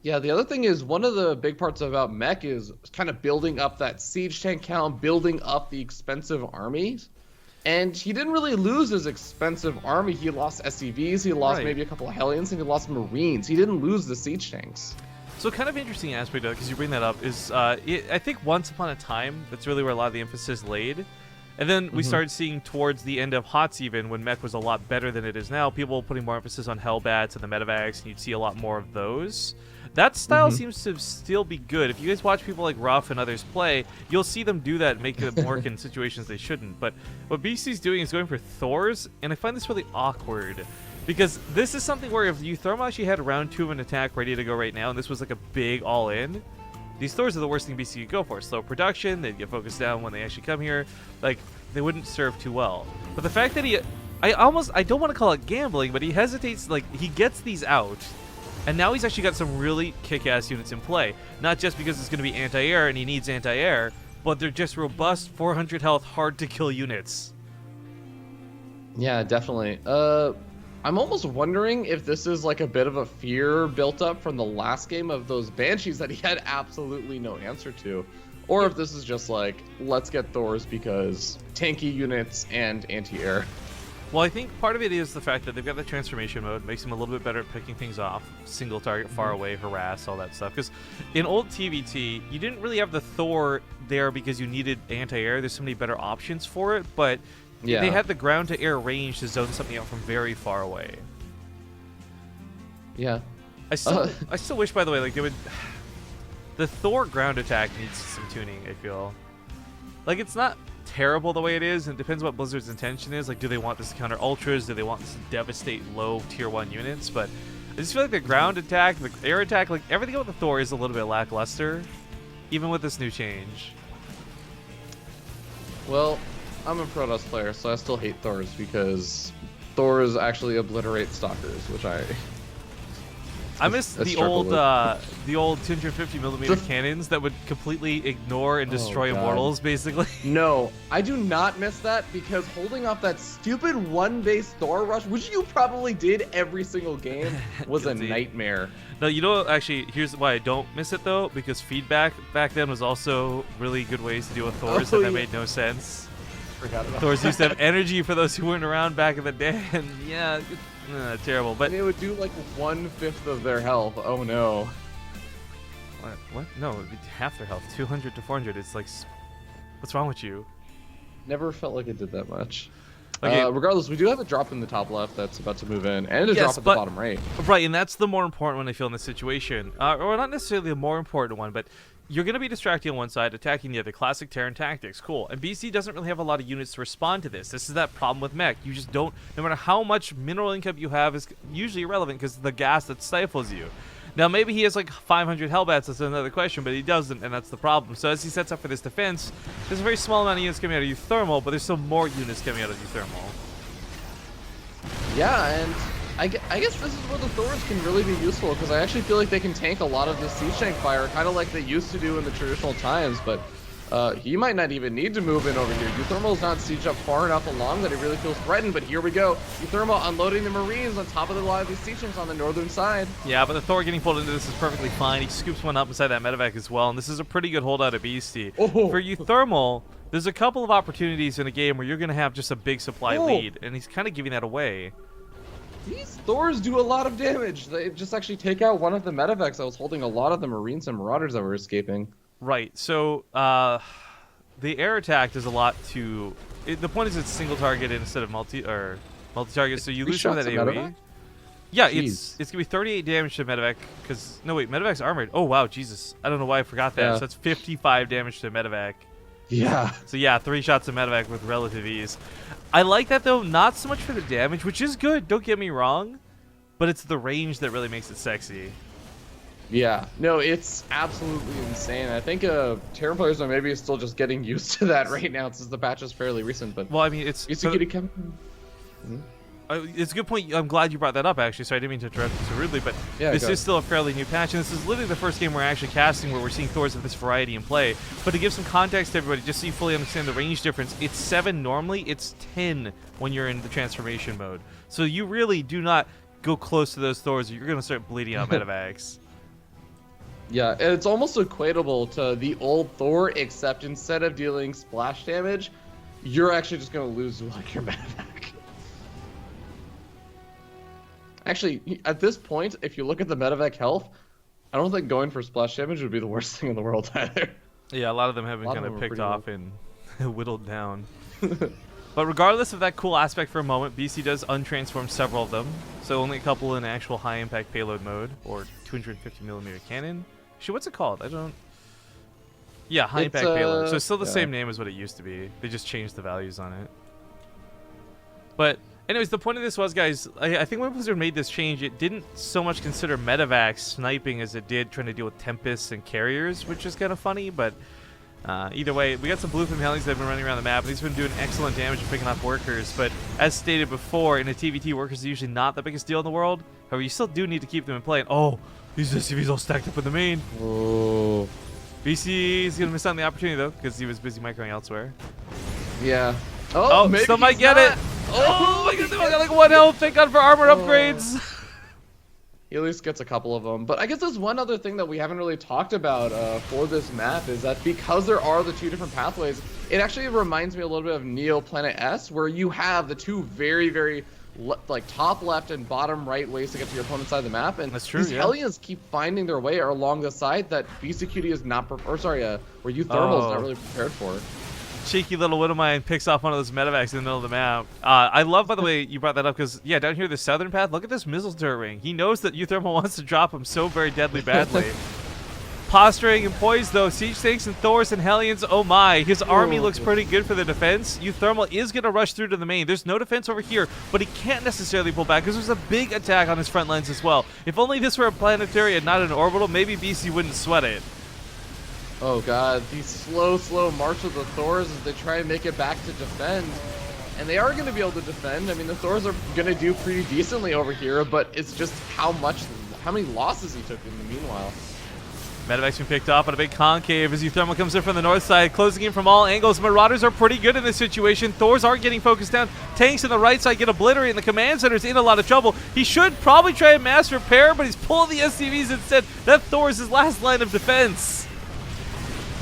Yeah, the other thing is, one of the big parts about mech is kind of building up that siege tank count, building up the expensive armies. And he didn't really lose his expensive army. He lost SCVs, he lost maybe a couple of Hellions, and he lost Marines. He didn't lose the siege tanks. So kind of interesting aspect of it, because you bring that up, is I think once upon a time, that's really where a lot of the emphasis laid. And then we started seeing towards the end of HOTS even, when mech was a lot better than it is now, people putting more emphasis on Hellbats and the medevacs, and you'd see a lot more of those. That style seems to still be good. If you guys watch people like Ruff and others play, you'll see them do that and make them work in situations they shouldn't. But what BC's doing is going for Thors, and I find this really awkward. Because this is something where if uThermal actually had round 2 of an attack ready to go right now, and this was like a big all-in, these Thors are the worst thing BC could go for. Slow production, they'd get focused down when they actually come here. Like, they wouldn't serve too well. But the fact that I don't want to call it gambling, but he hesitates, like, he gets these out, and now he's actually got some really kick-ass units in play. Not just because it's going to be anti-air and he needs anti-air, but they're just robust, 400 health, hard-to-kill units. Yeah, definitely. I'm almost wondering if this is like a bit of a fear built up from the last game of those Banshees that he had absolutely no answer to. Or if this is just like, let's get Thors because tanky units and anti-air. Well, I think part of it is the fact that they've got the transformation mode, makes him a little bit better at picking things off, single target, far away, harass, all that stuff. Because in old TvT, you didn't really have the Thor there because you needed anti-air. There's so many better options for it, but yeah, they had the ground-to-air range to zone something out from very far away. Yeah. I still wish, by the way, like they would. The Thor ground attack needs some tuning, I feel. Like, it's not terrible the way it is, and it depends what Blizzard's intention is. Like, do they want this to counter ultras? Do they want this to devastate low tier 1 units? But I just feel like the ground attack, the air attack, like everything about the Thor is a little bit lackluster, even with this new change. Well, I'm a Protoss player, so I still hate Thors because Thors actually obliterate stalkers, which I miss the old 250mm cannons that would completely ignore and destroy immortals, basically. No, I do not miss that because holding off that stupid one-base Thor rush, which you probably did every single game, was a nightmare. No, you know, actually, here's why I don't miss it, though, because feedback back then was also really good ways to deal with Thors, and that made no sense. Forgot about Thors used to have energy for those who weren't around back in the day, and yeah, terrible. But they would do like 1/5 of their health. Oh no. What? No, it'd be half their health. 200 to 400. It's like, what's wrong with you? Never felt like it did that much. Okay. Regardless, we do have a drop in the top left that's about to move in, and a drop at the bottom right. Right, and that's the more important one I feel in this situation. Or not necessarily the more important one, but you're going to be distracting on one side, attacking the other. Classic Terran tactics. Cool. And BC doesn't really have a lot of units to respond to this. This is that problem with mech. You just don't, no matter how much mineral income you have, is usually irrelevant because of the gas that stifles you. Now, maybe he has like 500 Hellbats, that's another question, but he doesn't, and that's the problem. So as he sets up for this defense, there's a very small amount of units coming out of uThermal, but there's still more units coming out of uThermal. Yeah, and I guess this is where the Thors can really be useful, because I actually feel like they can tank a lot of the siege tank fire, kind of like they used to do in the traditional times, but he might not even need to move in over here. uThermal's not sieged up far enough along that it really feels threatened, but here we go. uThermal unloading the Marines on top of a lot of these siege tanks on the northern side. Yeah, but the Thor getting pulled into this is perfectly fine. He scoops one up inside that medevac as well, and this is a pretty good holdout of Beasty. Oh. For uThermal, there's a couple of opportunities in a game where you're going to have just a big supply lead, and he's kind of giving that away. These Thors do a lot of damage. They just actually take out one of the medevacs that was holding a lot of the Marines and Marauders that were escaping. Right, so the air attack does a lot to... the point is it's single targeted instead of multi-target, so you lose some of that AoE. Medevac? Yeah, Jeez. it's going to be 38 damage to medevac, because... No, wait, medevac's armored. Oh, wow, Jesus. I don't know why I forgot that. Yeah. So that's 55 damage to medevac. Yeah. So yeah, 3 shots of medevac with relative ease. I like that, though, not so much for the damage, which is good, don't get me wrong, but it's the range that really makes it sexy. Yeah, no, it's absolutely insane. I think Terran players are maybe still just getting used to that right now since the patch is fairly recent. But well, I mean, it's it's a good point. I'm glad you brought that up, actually. So I didn't mean to interrupt you so rudely, but yeah, this is still a fairly new patch, and this is literally the first game we're actually casting where we're seeing Thors of this variety in play. But to give some context to everybody, just so you fully understand the range difference, it's 7 normally, it's 10 when you're in the transformation mode. So you really do not go close to those Thors, or you're going to start bleeding out medevacs. Yeah, it's almost equatable to the old Thor, except instead of dealing splash damage, you're actually just going to lose like your medevac. Actually, at this point, if you look at the medevac health, I don't think going for splash damage would be the worst thing in the world either. Yeah, a lot of them have been kind of picked off low. and whittled down. But regardless of that cool aspect for a moment, BC does untransform several of them. So only a couple in actual high impact payload mode or 250mm cannon. Shit, what's it called? I don't. Yeah, high impact payload. So it's still the same name as what it used to be. They just changed the values on it. But anyways, the point of this was, guys, I think when Blizzard made this change, it didn't so much consider medevacs sniping as it did trying to deal with Tempests and carriers, which is kind of funny, but either way, we got some Bluefin Hellions that have been running around the map, and these have been doing excellent damage and picking off workers, but as stated before, in a TvT, workers are usually not the biggest deal in the world. However, you still do need to keep them in play, and oh, these SCVs all stacked up in the main. Oh. BC is going to miss out on the opportunity, though, because he was busy microing elsewhere. Yeah. Oh, still might get it. Oh, my God, they got like 1 health. Thank God for armor upgrades. He at least gets a couple of them. But I guess there's one other thing that we haven't really talked about for this map is that because there are the two different pathways, it actually reminds me a little bit of Neo Planet S, where you have the two very, very like top left and bottom right ways to get to your opponent's side of the map, and that's true, these Hellions keep finding their way along the side that Beastyqt is not, where uThermal is not really prepared for. Cheeky little Widowmine picks off one of those medevacs in the middle of the map. I love, by the way, you brought that up because, yeah, down here, the southern path, look at this missile turret ring. He knows that uThermal wants to drop him so very deadly badly. Posturing and poised, though. Siege tanks and Thors and Hellions, oh my. His army looks pretty good for the defense. uThermal is going to rush through to the main. There's no defense over here, but he can't necessarily pull back because there's a big attack on his front lines as well. If only this were a planetary and not an orbital, maybe BC wouldn't sweat it. Oh god, these slow march of the Thors as they try and make it back to defend. And they are going to be able to defend. I mean, the Thors are going to do pretty decently over here, but it's just how many losses he took in the meanwhile. Medevac's been picked off on a big concave as uThermal comes in from the north side, closing in from all angles. Marauders are pretty good in this situation. Thors aren't getting focused down. Tanks on the right side get obliterated, and the command center's in a lot of trouble. He should probably try and mass repair, but he's pulling the SCVs instead. That Thor's his last line of defense.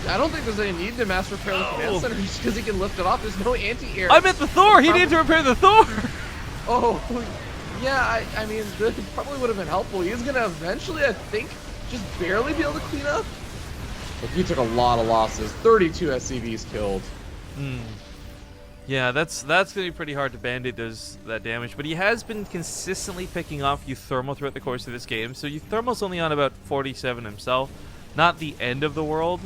I don't think there's any need to mass repair the command center just because he can lift it off. There's no anti-air. I meant the Thor! He needed to repair the Thor! Oh, yeah, I mean, this probably would have been helpful. He's going to eventually, I think, just barely be able to clean up. But he took a lot of losses. 32 SCVs killed. Yeah, that's going to be pretty hard to band-aid that damage. But he has been consistently picking off uThermal throughout the course of this game. So uThermal's only on about 47 himself. Not the end of the world.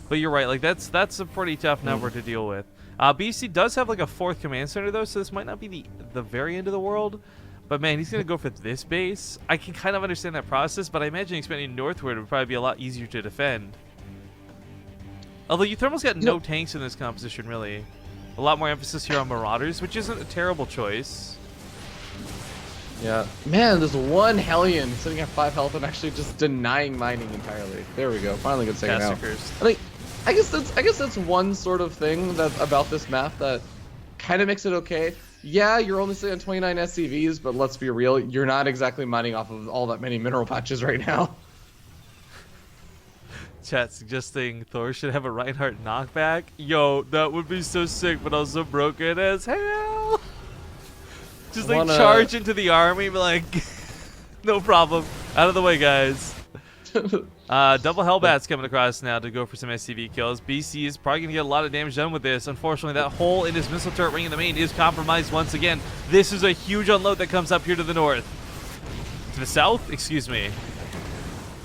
But you're right, like that's a pretty tough number to deal with. BC does have like a 4th command center though, so this might not be the very end of the world. But man, he's gonna go for this base. I can kind of understand that process, but I imagine expanding northward would probably be a lot easier to defend. Although uThermal's got no tanks in this composition really. A lot more emphasis here on Marauders, which isn't a terrible choice. Yeah. Man, there's one Hellion sitting at 5 health and actually just denying mining entirely. There we go. Finally gets taken out. I guess that's one sort of thing about this map that kind of makes it okay. Yeah, you're only sitting on 29 SCVs, but let's be real, you're not exactly mining off of all that many mineral patches right now. Chat suggesting Thor should have a Reinhardt knockback. Yo, that would be so sick, but also broken as hell. Just like charge into the army, but like, no problem. Out of the way, guys. Double Hellbats coming across now to go for some SCV kills. BC is probably going to get a lot of damage done with this. Unfortunately, that hole in his missile turret ring in the main is compromised once again. This is a huge unload that comes up here to the north. To the south? Excuse me.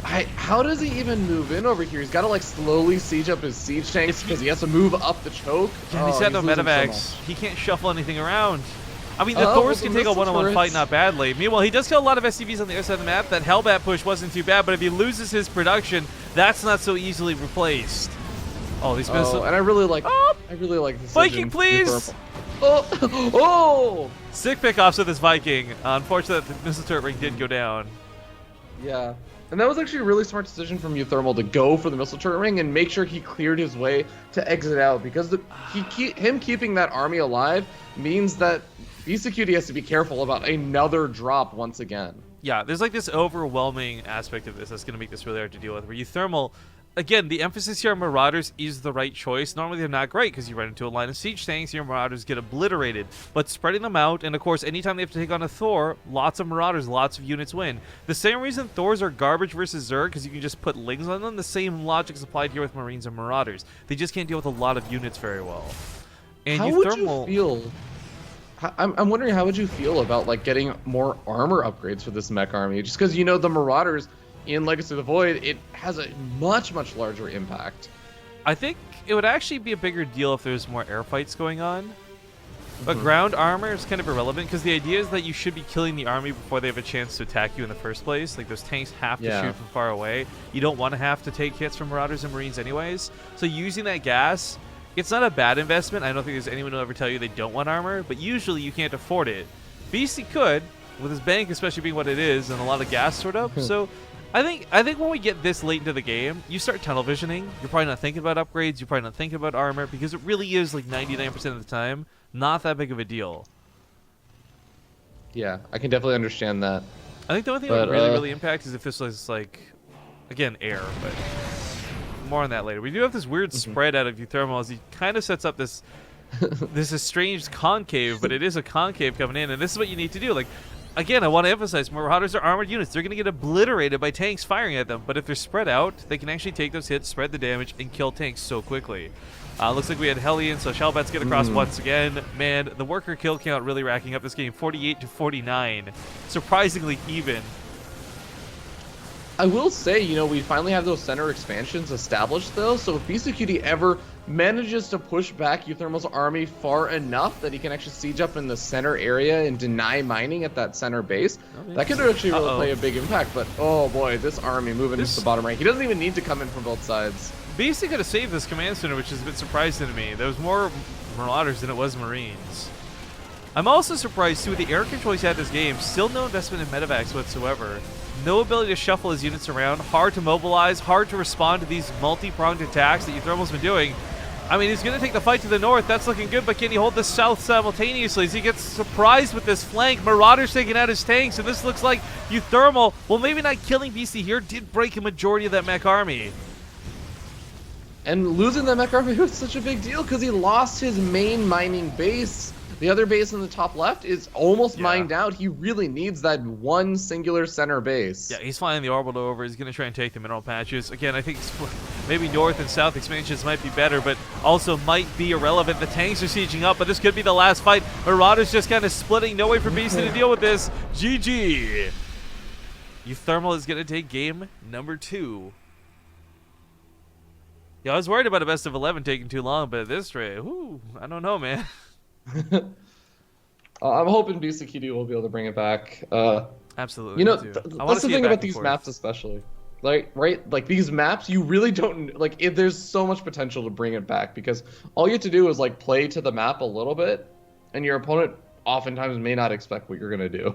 How does he even move in over here? He's got to like slowly siege up his siege tanks because he has to move up the choke. Yeah, he's got no medevacs. He can't shuffle anything around. I mean, the Thors can take a one-on-one fight not badly. Meanwhile, he does kill a lot of SCVs on the other side of the map. That Hellbat push wasn't too bad, but if he loses his production, that's not so easily replaced. Oh, these missiles. And I really like this. Viking, please! Oh! Sick pickoffs with this Viking. Unfortunately, the missile turret ring did go down. Yeah. And that was actually a really smart decision from uThermal to go for the missile turret ring and make sure he cleared his way to exit out, because him keeping that army alive means that Beastyqt has to be careful about another drop once again. Yeah, there's like this overwhelming aspect of this that's going to make this really hard to deal with, where uThermal again, the emphasis here on Marauders is the right choice. Normally they're not great because you run into a line of siege tanks and your Marauders get obliterated. But spreading them out, and of course, anytime they have to take on a Thor, lots of Marauders, lots of units win. The same reason Thors are garbage versus Zerg, because you can just put Lings on them, the same logic is applied here with Marines and Marauders. They just can't deal with a lot of units very well. And how would you feel? I'm wondering, how would you feel about like getting more armor upgrades for this mech army? Just because, you know, the Marauders in Legacy of the Void, it has a much larger impact. I think it would actually be a bigger deal if there's more air fights going on. But ground armor is kind of irrelevant because the idea is that you should be killing the army before they have a chance to attack you in the first place. Like, those tanks have to shoot from far away. You don't want to have to take hits from Marauders and Marines anyways. So using that gas, it's not a bad investment. I don't think there's anyone who will ever tell you they don't want armor, but usually you can't afford it. Beasty could, with his bank especially being what it is and a lot of gas stored up. So I think when we get this late into the game, you start tunnel visioning. You're probably not thinking about upgrades. You're probably not thinking about armor because it really is like 99% of the time not that big of a deal. Yeah, I can definitely understand that. I think the only thing that would really impact is if this was like, again, air, but more on that later. We do have this weird spread out of uThermal as he kind of sets up this this estranged concave, but it is a concave coming in, and this is what you need to do. Like, again, I want to emphasize, Marauders are armored units. They're going to get obliterated by tanks firing at them, but if they're spread out, they can actually take those hits, spread the damage, and kill tanks so quickly. Looks like we had Hellion, so Shellbats get across once again. Man, the worker kill count really racking up this game, 48 to 49. Surprisingly even. I will say, you know, we finally have those center expansions established, though, so if Beastyqt ever manages to push back uThermal's army far enough that he can actually siege up in the center area and deny mining at that center base, that could actually really play a big impact. But, oh boy, this army moving into the bottom right. He doesn't even need to come in from both sides. Beasty could have saved this command center, which is a bit surprising to me. There was more Marauders than it was Marines. I'm also surprised, too, with the air control he's had this game. Still no investment in medevacs whatsoever. No ability to shuffle his units around. Hard to mobilize. Hard to respond to these multi-pronged attacks that uThermal's been doing. I mean, he's going to take the fight to the north. That's looking good, but can he hold the south simultaneously as he gets surprised with this flank? Marauders taking out his tanks, and this looks like uThermal, well, maybe not killing Beasty here, did break a majority of that mech army. And losing that mech army was such a big deal because he lost his main mining base. The other base in the top left is almost mined out. He really needs that one singular center base. Yeah, he's flying the orbital over. He's going to try and take the mineral patches. Again, I think maybe north and south expansions might be better, but also might be irrelevant. The tanks are sieging up, but this could be the last fight. Marauders just kind of splitting. No way for Beasty to deal with this. GG. uThermal is going to take game number 2. Yeah, I was worried about a best of 11 taking too long, but at this rate, whoo, I don't know, man. I'm hoping Beastyqt will be able to bring it back. Absolutely. You know, that's the thing about these maps, especially. Like, right? Like, these maps, you really don't, like, there's so much potential to bring it back because all you have to do is, like, play to the map a little bit, and your opponent oftentimes may not expect what you're going to do.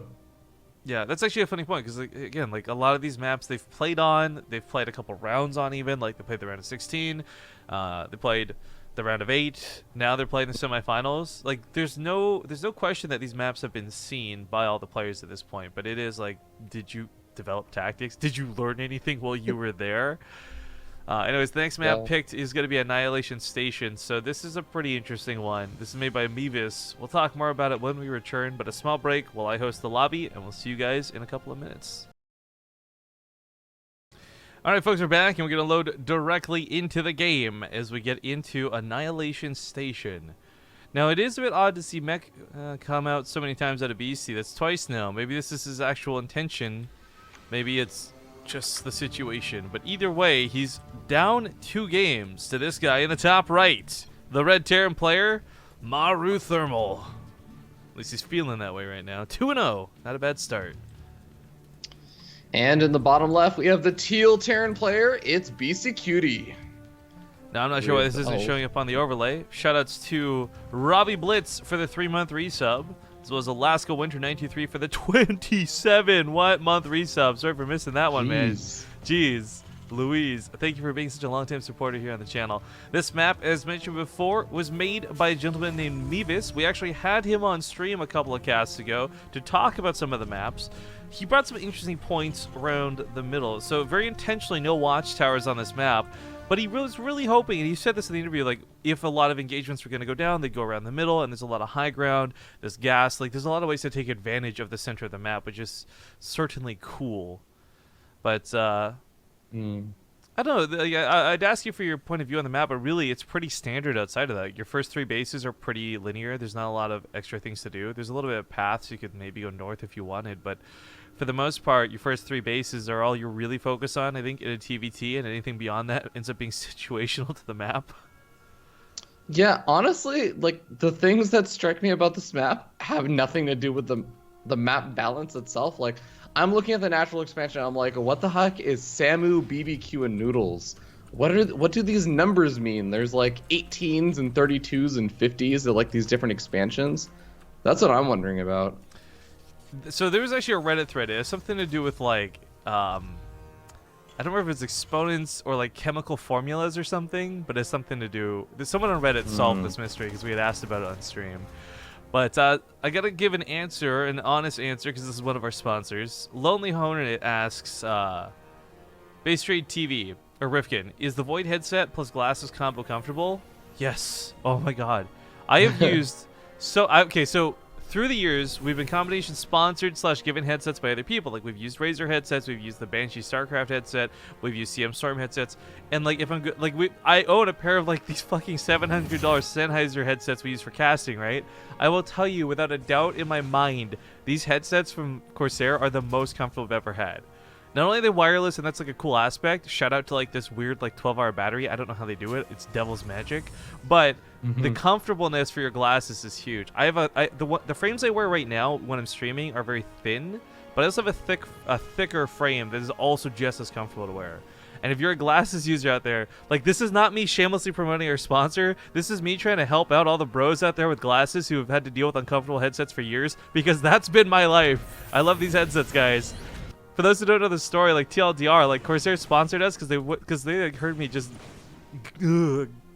Yeah, that's actually a funny point because, like, again, like, a lot of these maps they've played a couple rounds on even. Like, they played the round of 16. They played the round of 8. Now they're playing the semifinals. Like, there's no question that these maps have been seen by all the players at this point. But it is like, did you develop tactics? Did you learn anything while you were there? Anyways, the next map picked is going to be Annihilation Station. So this is a pretty interesting one. This is made by Mevis. We'll talk more about it when we return. But a small break while I host the lobby, and we'll see you guys in a couple of minutes. Alright folks, we're back and we're going to load directly into the game as we get into Annihilation Station. Now it is a bit odd to see mech come out so many times out of BC. That's twice now. Maybe this is his actual intention. Maybe it's just the situation. But either way, he's down 2 games to this guy in the top right. The Red Terran player, uThermal. At least he's feeling that way right now. 2-0. Not a bad start. And in the bottom left, we have the teal Terran player. It's Beastyqt. Now, I'm not sure why this isn't showing up on the overlay. Shoutouts to Robbie Blitz for the 3-month resub, as well as Alaska Winter 923 for the 27 month resub. Sorry for missing that one, man. Jeez. Louise, thank you for being such a long-time supporter here on the channel. This map, as mentioned before, was made by a gentleman named Mevis. We actually had him on stream a couple of casts ago to talk about some of the maps. He brought some interesting points around the middle. So very intentionally, no watchtowers on this map. But he was really hoping, and he said this in the interview, like, if a lot of engagements were going to go down, they'd go around the middle, and there's a lot of high ground, there's gas, like, there's a lot of ways to take advantage of the center of the map, which is certainly cool. But, I don't know, I'd ask you for your point of view on the map, but really, it's pretty standard outside of that. Your first 3 bases are pretty linear, there's not a lot of extra things to do. There's a little bit of paths, you could maybe go north if you wanted, but for the most part, your first 3 bases are all you're really focused on, I think, in a TvT, and anything beyond that ends up being situational to the map. Yeah, honestly, like, the things that strike me about this map have nothing to do with the map balance itself. Like, I'm looking at the natural expansion, I'm like, what the heck is Samu, BBQ, and Noodles? What do these numbers mean? There's like 18s and 32s and 50s at like these different expansions. That's what I'm wondering about. So there was actually a Reddit thread. It has something to do with like, I don't remember if it's exponents or like chemical formulas or something, but it's something to do. There's someone on Reddit solved this mystery because we had asked about it on stream. But I gotta give an answer, an honest answer, because this is one of our sponsors. Lonely Hornet asks, BaseTradeTV or Rifkin, is the Void headset plus glasses combo comfortable? Yes. Oh my god. I have used so through the years, we've been combination sponsored / given headsets by other people. Like, we've used Razer headsets, we've used the Banshee StarCraft headset, we've used CM Storm headsets, and like, if I'm good, like, I own a pair of like these fucking $700 Sennheiser headsets we use for casting, right? I will tell you without a doubt in my mind, these headsets from Corsair are the most comfortable I've ever had. Not only are they wireless, and that's like a cool aspect, shout out to like this weird like 12-hour battery. I don't know how they do it. It's devil's magic. But the comfortableness for your glasses is huge. I have the frames I wear right now when I'm streaming are very thin, but I also have a thicker frame that is also just as comfortable to wear. And if you're a glasses user out there, like, this is not me shamelessly promoting our sponsor. This is me trying to help out all the bros out there with glasses who have had to deal with uncomfortable headsets for years, because that's been my life. I love these headsets, guys. For those who don't know the story, like, TLDR, like, Corsair sponsored us because they like, heard me just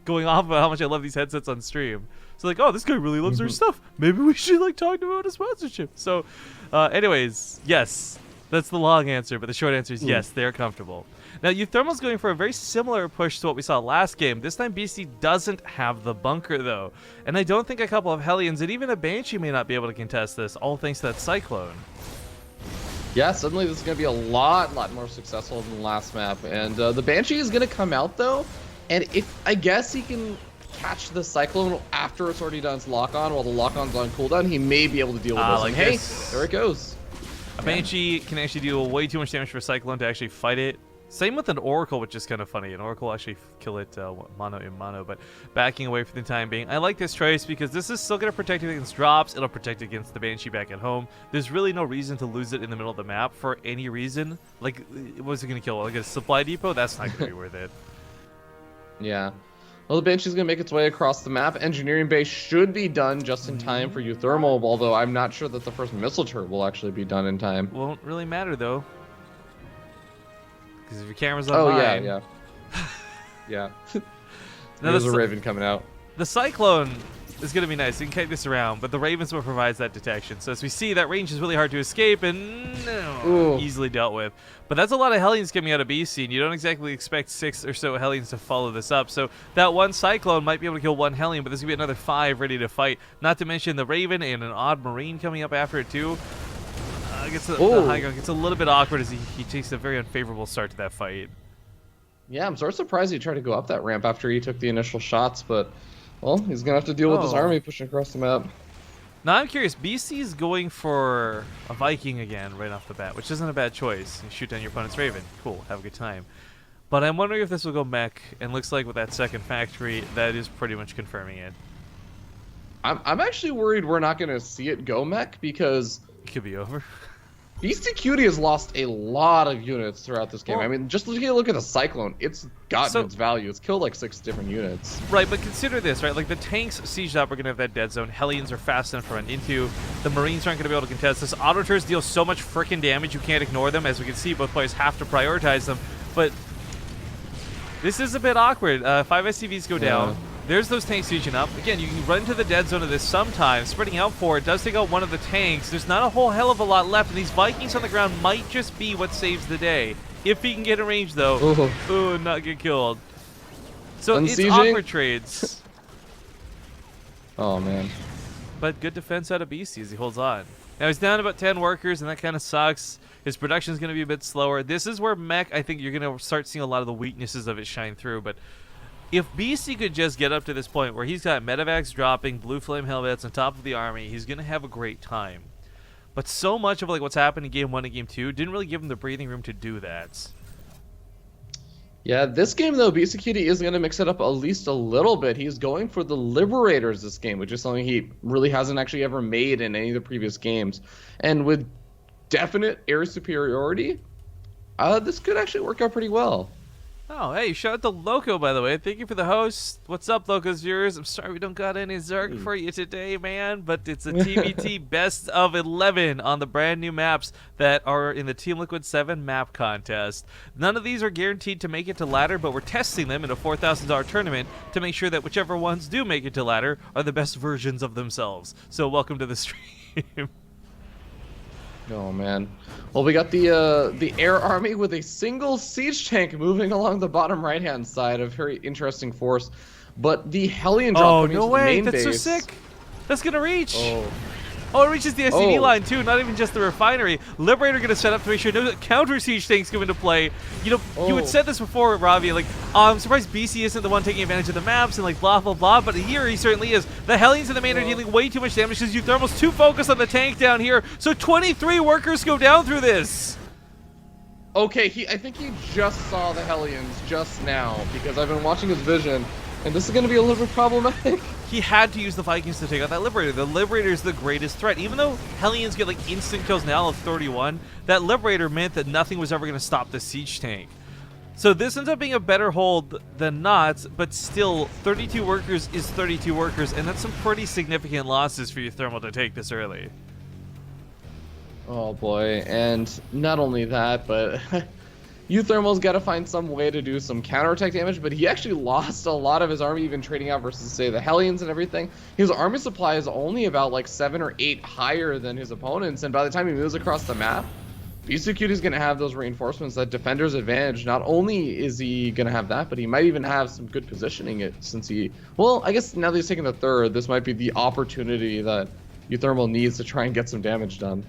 going off about how much I love these headsets on stream. So like, oh, this guy really loves our stuff. Maybe we should like talk to him about a sponsorship. So, anyways, yes, that's the long answer, but the short answer is yes, they're comfortable. Now, uThermal's going for a very similar push to what we saw last game. This time, Beasty doesn't have the bunker, though. And I don't think a couple of Hellions and even a Banshee may not be able to contest this, all thanks to that Cyclone. Yeah, suddenly this is going to be a lot more successful than the last map. And the Banshee is going to come out, though. And if I guess he can catch the Cyclone after it's already done its lock-on, while the lock-on's on cooldown, he may be able to deal with this. Like, hey, there it goes. A Banshee can actually deal way too much damage for Cyclone to actually fight it. Same with an Oracle, which is kind of funny. An Oracle will actually kill it mono in mono, but backing away for the time being. I like this choice because this is still going to protect against drops. It'll protect against the Banshee back at home. There's really no reason to lose it in the middle of the map for any reason. Like, what's it going to kill? Like a supply depot? That's not going to be worth it. Yeah. Well, the Banshee's going to make its way across the map. Engineering base should be done just in time for uThermal, although I'm not sure that the first missile turret will actually be done in time. Won't really matter, though. Because if your camera's on mine... yeah. Yeah. There's a Raven coming out. The Cyclone is going to be nice. You can kite this around, but the Raven's what provides that detection. So as we see, that range is really hard to escape and easily dealt with. But that's a lot of Hellions coming out of BC, and you don't exactly expect 6 or so Hellions to follow this up. So that one Cyclone might be able to kill one Hellion, but there's going to be another 5 ready to fight. Not to mention the Raven and an odd Marine coming up after it, too. Gets the high ground. Gets a little bit awkward as he takes a very unfavorable start to that fight. Yeah, I'm sort of surprised he tried to go up that ramp after he took the initial shots, but, well, he's going to have to deal with his army pushing across the map. Now, I'm curious. BC is going for a Viking again right off the bat, which isn't a bad choice. You shoot down your opponent's Raven. Cool. Have a good time. But I'm wondering if this will go mech, and looks like with that second factory, that is pretty much confirming it. I'm actually worried we're not going to see it go mech, because... It could be over. Beastyqt has lost a lot of units throughout this game. Well, I mean, just look at the Cyclone. It's gotten its value. It's killed like 6 different units. Right, but consider this, right? Like, the tanks sieged up are going to have that dead zone. Hellions are fast enough to run into. The Marines aren't going to be able to contest this. Auto turrets deal so much freaking damage you can't ignore them. As we can see, both players have to prioritize them. But This is a bit awkward. 5 SCVs go down. There's those tanks sieging up. Again, you can run into the dead zone of this sometimes. Spreading out for it does take out one of the tanks. There's not a whole hell of a lot left, and these Vikings on the ground might just be what saves the day. If he can get in range, though. Ooh, not get killed. So it's awkward trades. Oh, man. But good defense out of Beastie as he holds on. Now he's down about 10 workers, and that kind of sucks. His production's going to be a bit slower. This is where Mech, I think you're going to start seeing a lot of the weaknesses of it shine through. But if Beastie could just get up to this point where he's got medevacs dropping, blue flame helmets on top of the army, he's going to have a great time. But so much of like what's happened in Game 1 and Game 2 didn't really give him the breathing room to do that. Yeah, this game, though, Beastyqt is going to mix it up at least a little bit. He's going for the Liberators this game, which is something he really hasn't actually ever made in any of the previous games. And with definite air superiority, this could actually work out pretty well. Oh, hey, shout out to Loco, by the way. Thank you for the host. What's up, Loco's viewers? I'm sorry we don't got any Zerg for you today, man, but it's a TvT best of 11 on the brand new maps that are in the Team Liquid 7 map contest. None of these are guaranteed to make it to ladder, but we're testing them in a $4,000 tournament to make sure that whichever ones do make it to ladder are the best versions of themselves. So welcome to the stream. Oh, man. Well, we got the air army with a single siege tank moving along the bottom right-hand side, a very interesting force. But the Hellion drop coming into the main base. That's so sick. That's going to reach. Oh, it reaches the SCV line, too, not even just the refinery. Liberator going to set up to make sure no counter siege tanks come into play. You know, you had said this before, Ravi, like, I'm surprised BC isn't the one taking advantage of the maps and, like, blah, blah, blah, but here he certainly is. The Hellions in the main are dealing way too much damage because uThermal's too focused on the tank down here, so 23 workers go down through this. Okay, I think he just saw the Hellions just now, because I've been watching his vision, and this is going to be a little bit problematic. He had to use the Vikings to take out that Liberator. The Liberator is the greatest threat. Even though Hellions get like instant kills now of 31, that Liberator meant that nothing was ever going to stop the siege tank. So this ends up being a better hold than not, but still 32 workers is 32 workers, and that's some pretty significant losses for uThermal to take this early. Oh boy, and not only that, but uThermal's got to find some way to do some counterattack damage, but he actually lost a lot of his army even trading out versus, say, the Hellions and everything. His army supply is only about like 7 or 8 higher than his opponents, and by the time he moves across the map, Beastyqt is going to have those reinforcements, that defender's advantage. Not only is he going to have that, but he might even have some good positioning it since he... Well, I guess now that he's taking the third, this might be the opportunity that uThermal needs to try and get some damage done.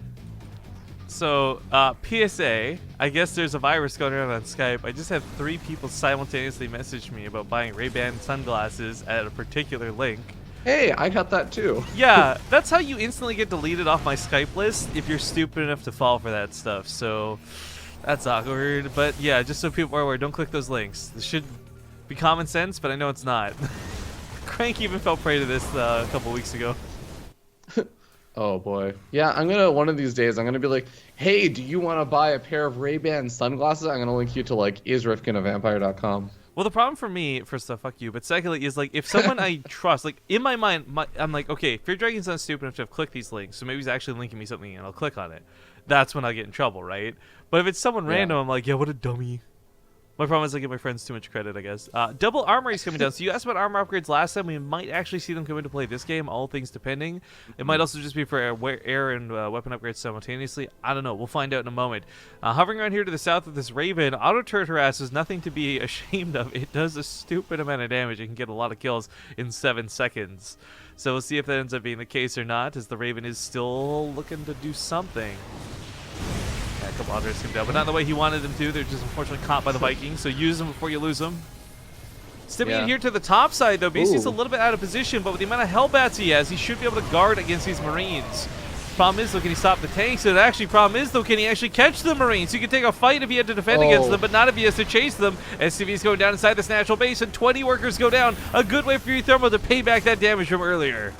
So, PSA, I guess there's a virus going around on Skype. I just had 3 people simultaneously message me about buying Ray-Ban sunglasses at a particular link. Hey, I got that too. Yeah, that's how you instantly get deleted off my Skype list if you're stupid enough to fall for that stuff. So, that's awkward. But yeah, just so people are aware, don't click those links. This should be common sense, but I know it's not. Crank even fell prey to this a couple weeks ago. Oh boy. Yeah, I'm gonna, one of these days, I'm gonna be like, hey, do you want to buy a pair of Ray-Ban sunglasses? I'm gonna link you to like isrifkinavampire.com. Well, the problem for me, first off, fuck you, but secondly is like, if someone I trust, like in my mind, I'm like, okay, Fear Dragon's not stupid enough to have clicked these links, so maybe he's actually linking me something and I'll click on it. That's when I get in trouble, right? But if it's someone random, I'm like, yeah, what a dummy. My problem is I give my friends too much credit, I guess. Double armory is coming down. So you asked about armor upgrades last time. We might actually see them come into play this game, all things depending. It might also just be for air and weapon upgrades simultaneously. I don't know. We'll find out in a moment. Hovering around here to the south of this Raven, auto turret harass is nothing to be ashamed of. It does a stupid amount of damage. It can get a lot of kills in 7 seconds. So we'll see if that ends up being the case or not, as the Raven is still looking to do something. A couple others come down, but not in the way he wanted them to. They're just unfortunately caught by the Vikings, so use them before you lose them. Stepping in here to the top side, though, Beastie's a little bit out of position, but with the amount of Hellbats he has, he should be able to guard against these Marines. Problem is, though, can he stop the tanks? And actually, problem is, though, can he actually catch the Marines? He can take a fight if he had to defend against them, but not if he has to chase them. SCV's going down inside this natural base, and 20 workers go down. A good way for uThermal to pay back that damage from earlier.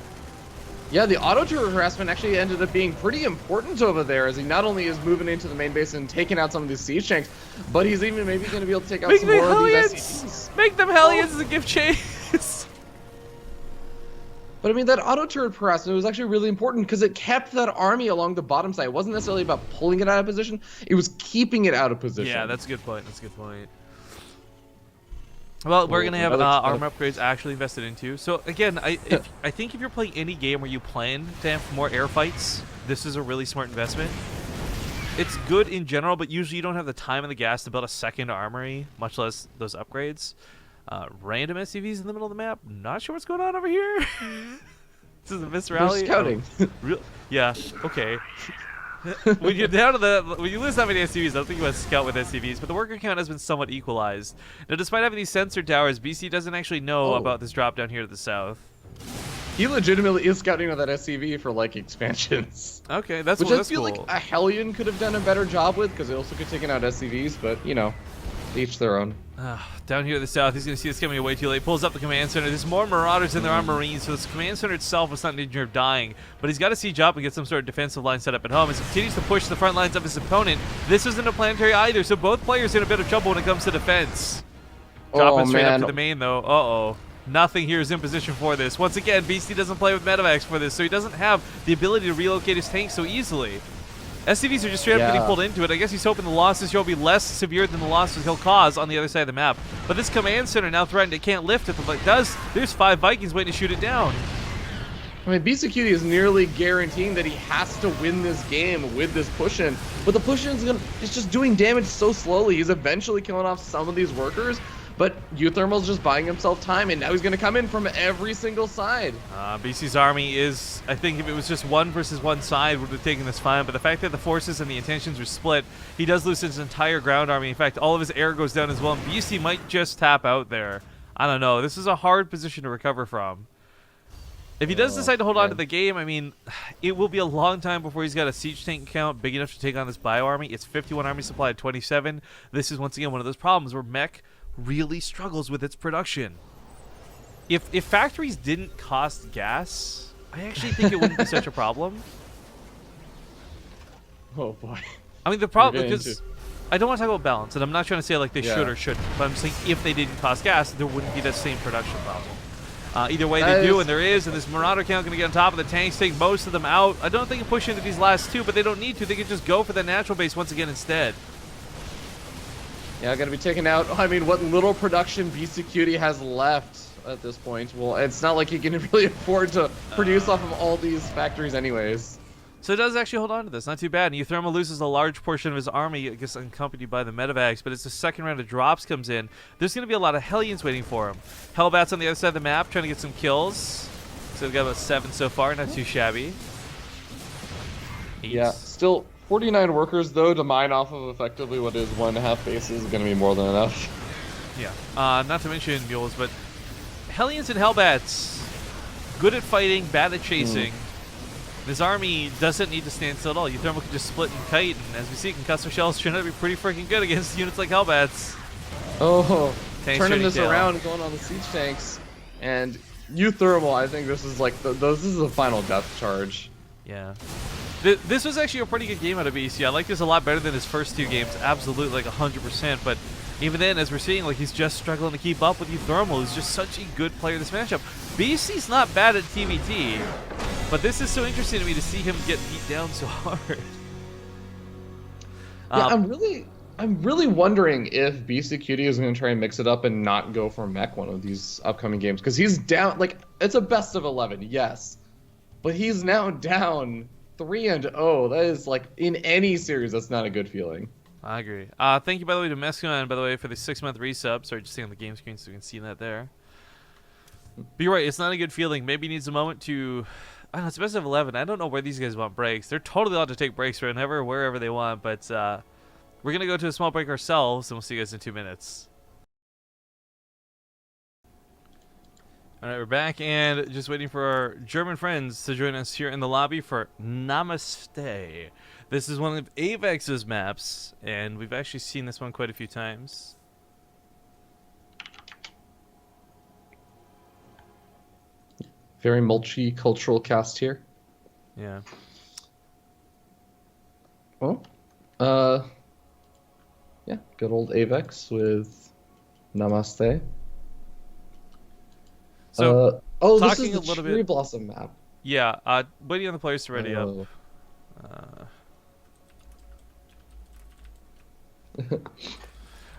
Yeah, the auto turret harassment actually ended up being pretty important over there, as he not only is moving into the main base and taking out some of these siege tanks, but he's even maybe going to be able to take out some more of these SCVs. Make them Hellions as a gift chase! But I mean, that auto turret harassment was actually really important because it kept that army along the bottom side. It wasn't necessarily about pulling it out of position, it was keeping it out of position. Yeah, that's a good point. That's a good point. Well, we're gonna have Another armor upgrades actually invested into. So again, I think if you're playing any game where you plan to have more air fights, this is a really smart investment. It's good in general, but usually you don't have the time and the gas to build a second armory, much less those upgrades. Random SCVs in the middle of the map. Not sure what's going on over here. This is a miss rally. They're scouting. Yeah. Okay. When you're down to when you lose that many SCVs, I don't think you want to scout with SCVs, but the worker count has been somewhat equalized. Now, despite having these sensor towers, BC doesn't actually know about this drop down here to the south. He legitimately is scouting with that SCV for like expansions. Okay, that's Which cool. I feel like a Hellion could have done a better job with, because they also could have taken out SCVs, but you know, each their own. Down here to the south, he's going to see this coming way too late. Pulls up the command center. There's more Marauders than there are Marines, so this command center itself was not in danger of dying. But he's got to siege up and get some sort of defensive line set up at home. As he continues to push the front lines of his opponent, this isn't a planetary either, so both players are in a bit of trouble when it comes to defense. Dropping straight up to the main, though. Uh-oh. Nothing here is in position for this. Once again, Beastie doesn't play with medevacs for this, so he doesn't have the ability to relocate his tank so easily. SCVs are just straight up getting pulled into it. I guess he's hoping the losses here will be less severe than the losses he'll cause on the other side of the map. But this command center now threatened. It can't lift it, but it does. There's 5 Vikings waiting to shoot it down. I mean, Beastyqt is nearly guaranteeing that he has to win this game with this push-in. But the push-in is just doing damage so slowly. He's eventually killing off some of these workers. But uThermal's just buying himself time, and now he's going to come in from every single side. BC's army is, I think if it was just 1 versus 1 side, would have taken this fine. But the fact that the forces and the intentions are split, he does lose his entire ground army. In fact, all of his air goes down as well, and BC might just tap out there. I don't know. This is a hard position to recover from. If he does decide to hold on to the game, I mean, it will be a long time before he's got a siege tank count big enough to take on this bio army. It's 51 army supply at 27. This is, once again, one of those problems where mech really struggles with its production. If factories didn't cost gas, I actually think it wouldn't be such a problem. Oh boy. I mean, the problem, because I don't want to talk about balance, and I'm not trying to say like they should or shouldn't, but I'm saying if they didn't cost gas, there wouldn't be that same production problem. Either way they do, and there is, and this Marauder count going to get on top of the tanks, take most of them out. I don't think they push into these last 2, but they don't need to. They can just go for the natural base once again instead. Yeah, gonna be taken out. I mean, what little production Beastyqt has left at this point. Well, it's not like he can really afford to produce off of all these factories anyways. So it does actually hold on to this. Not too bad. And uThermal loses a large portion of his army, I guess accompanied by the medevacs, but as the second round of drops comes in, there's going to be a lot of Hellions waiting for him. Hellbats on the other side of the map trying to get some kills. So we've got about 7 so far, not too shabby. 8. Yeah, still 49 workers, though, to mine off of effectively what is 1.5 bases is going to be more than enough. Yeah, not to mention mules, but Hellions and Hellbats, good at fighting, bad at chasing. This army doesn't need to stand still at all. uThermal can just split and kite, and as we see, concussor shells turn out to be pretty freaking good against units like Hellbats. Oh, tanks turning this around, going on the siege tanks, and uThermal, I think this is like this is the final death charge. Yeah. This was actually a pretty good game out of BC. I like this a lot better than his first 2 games, absolutely, like 100%. But even then, as we're seeing, like he's just struggling to keep up with uThermal, who's just such a good player in this matchup. BC's not bad at TvT, but this is so interesting to me to see him get beat down so hard. Yeah, I'm really wondering if Beastyqt is going to try and mix it up and not go for mech one of these upcoming games, because he's down. Like, it's a best of 11, yes, but he's now down 3-0. That is, like, in any series, that's not a good feeling. I agree. Thank you, by the way, to Mescon, by the way, for the 6-month resub. Sorry, just seeing on the game screen so you can see that there. But you're right, it's not a good feeling. Maybe he needs a moment to... I don't know, it's best of 11. I don't know where these guys want breaks. They're totally allowed to take breaks whenever, wherever they want, but we're going to go to a small break ourselves, and we'll see you guys in 2 minutes. Alright, we're back, and just waiting for our German friends to join us here in the lobby for Namaste. This is one of Avex's maps, and we've actually seen this one quite a few times. Very multicultural cast here. Yeah. Well, yeah, good old Avex with Namaste. So, this is the Cherry Blossom map. Yeah, waiting on the players to ready up.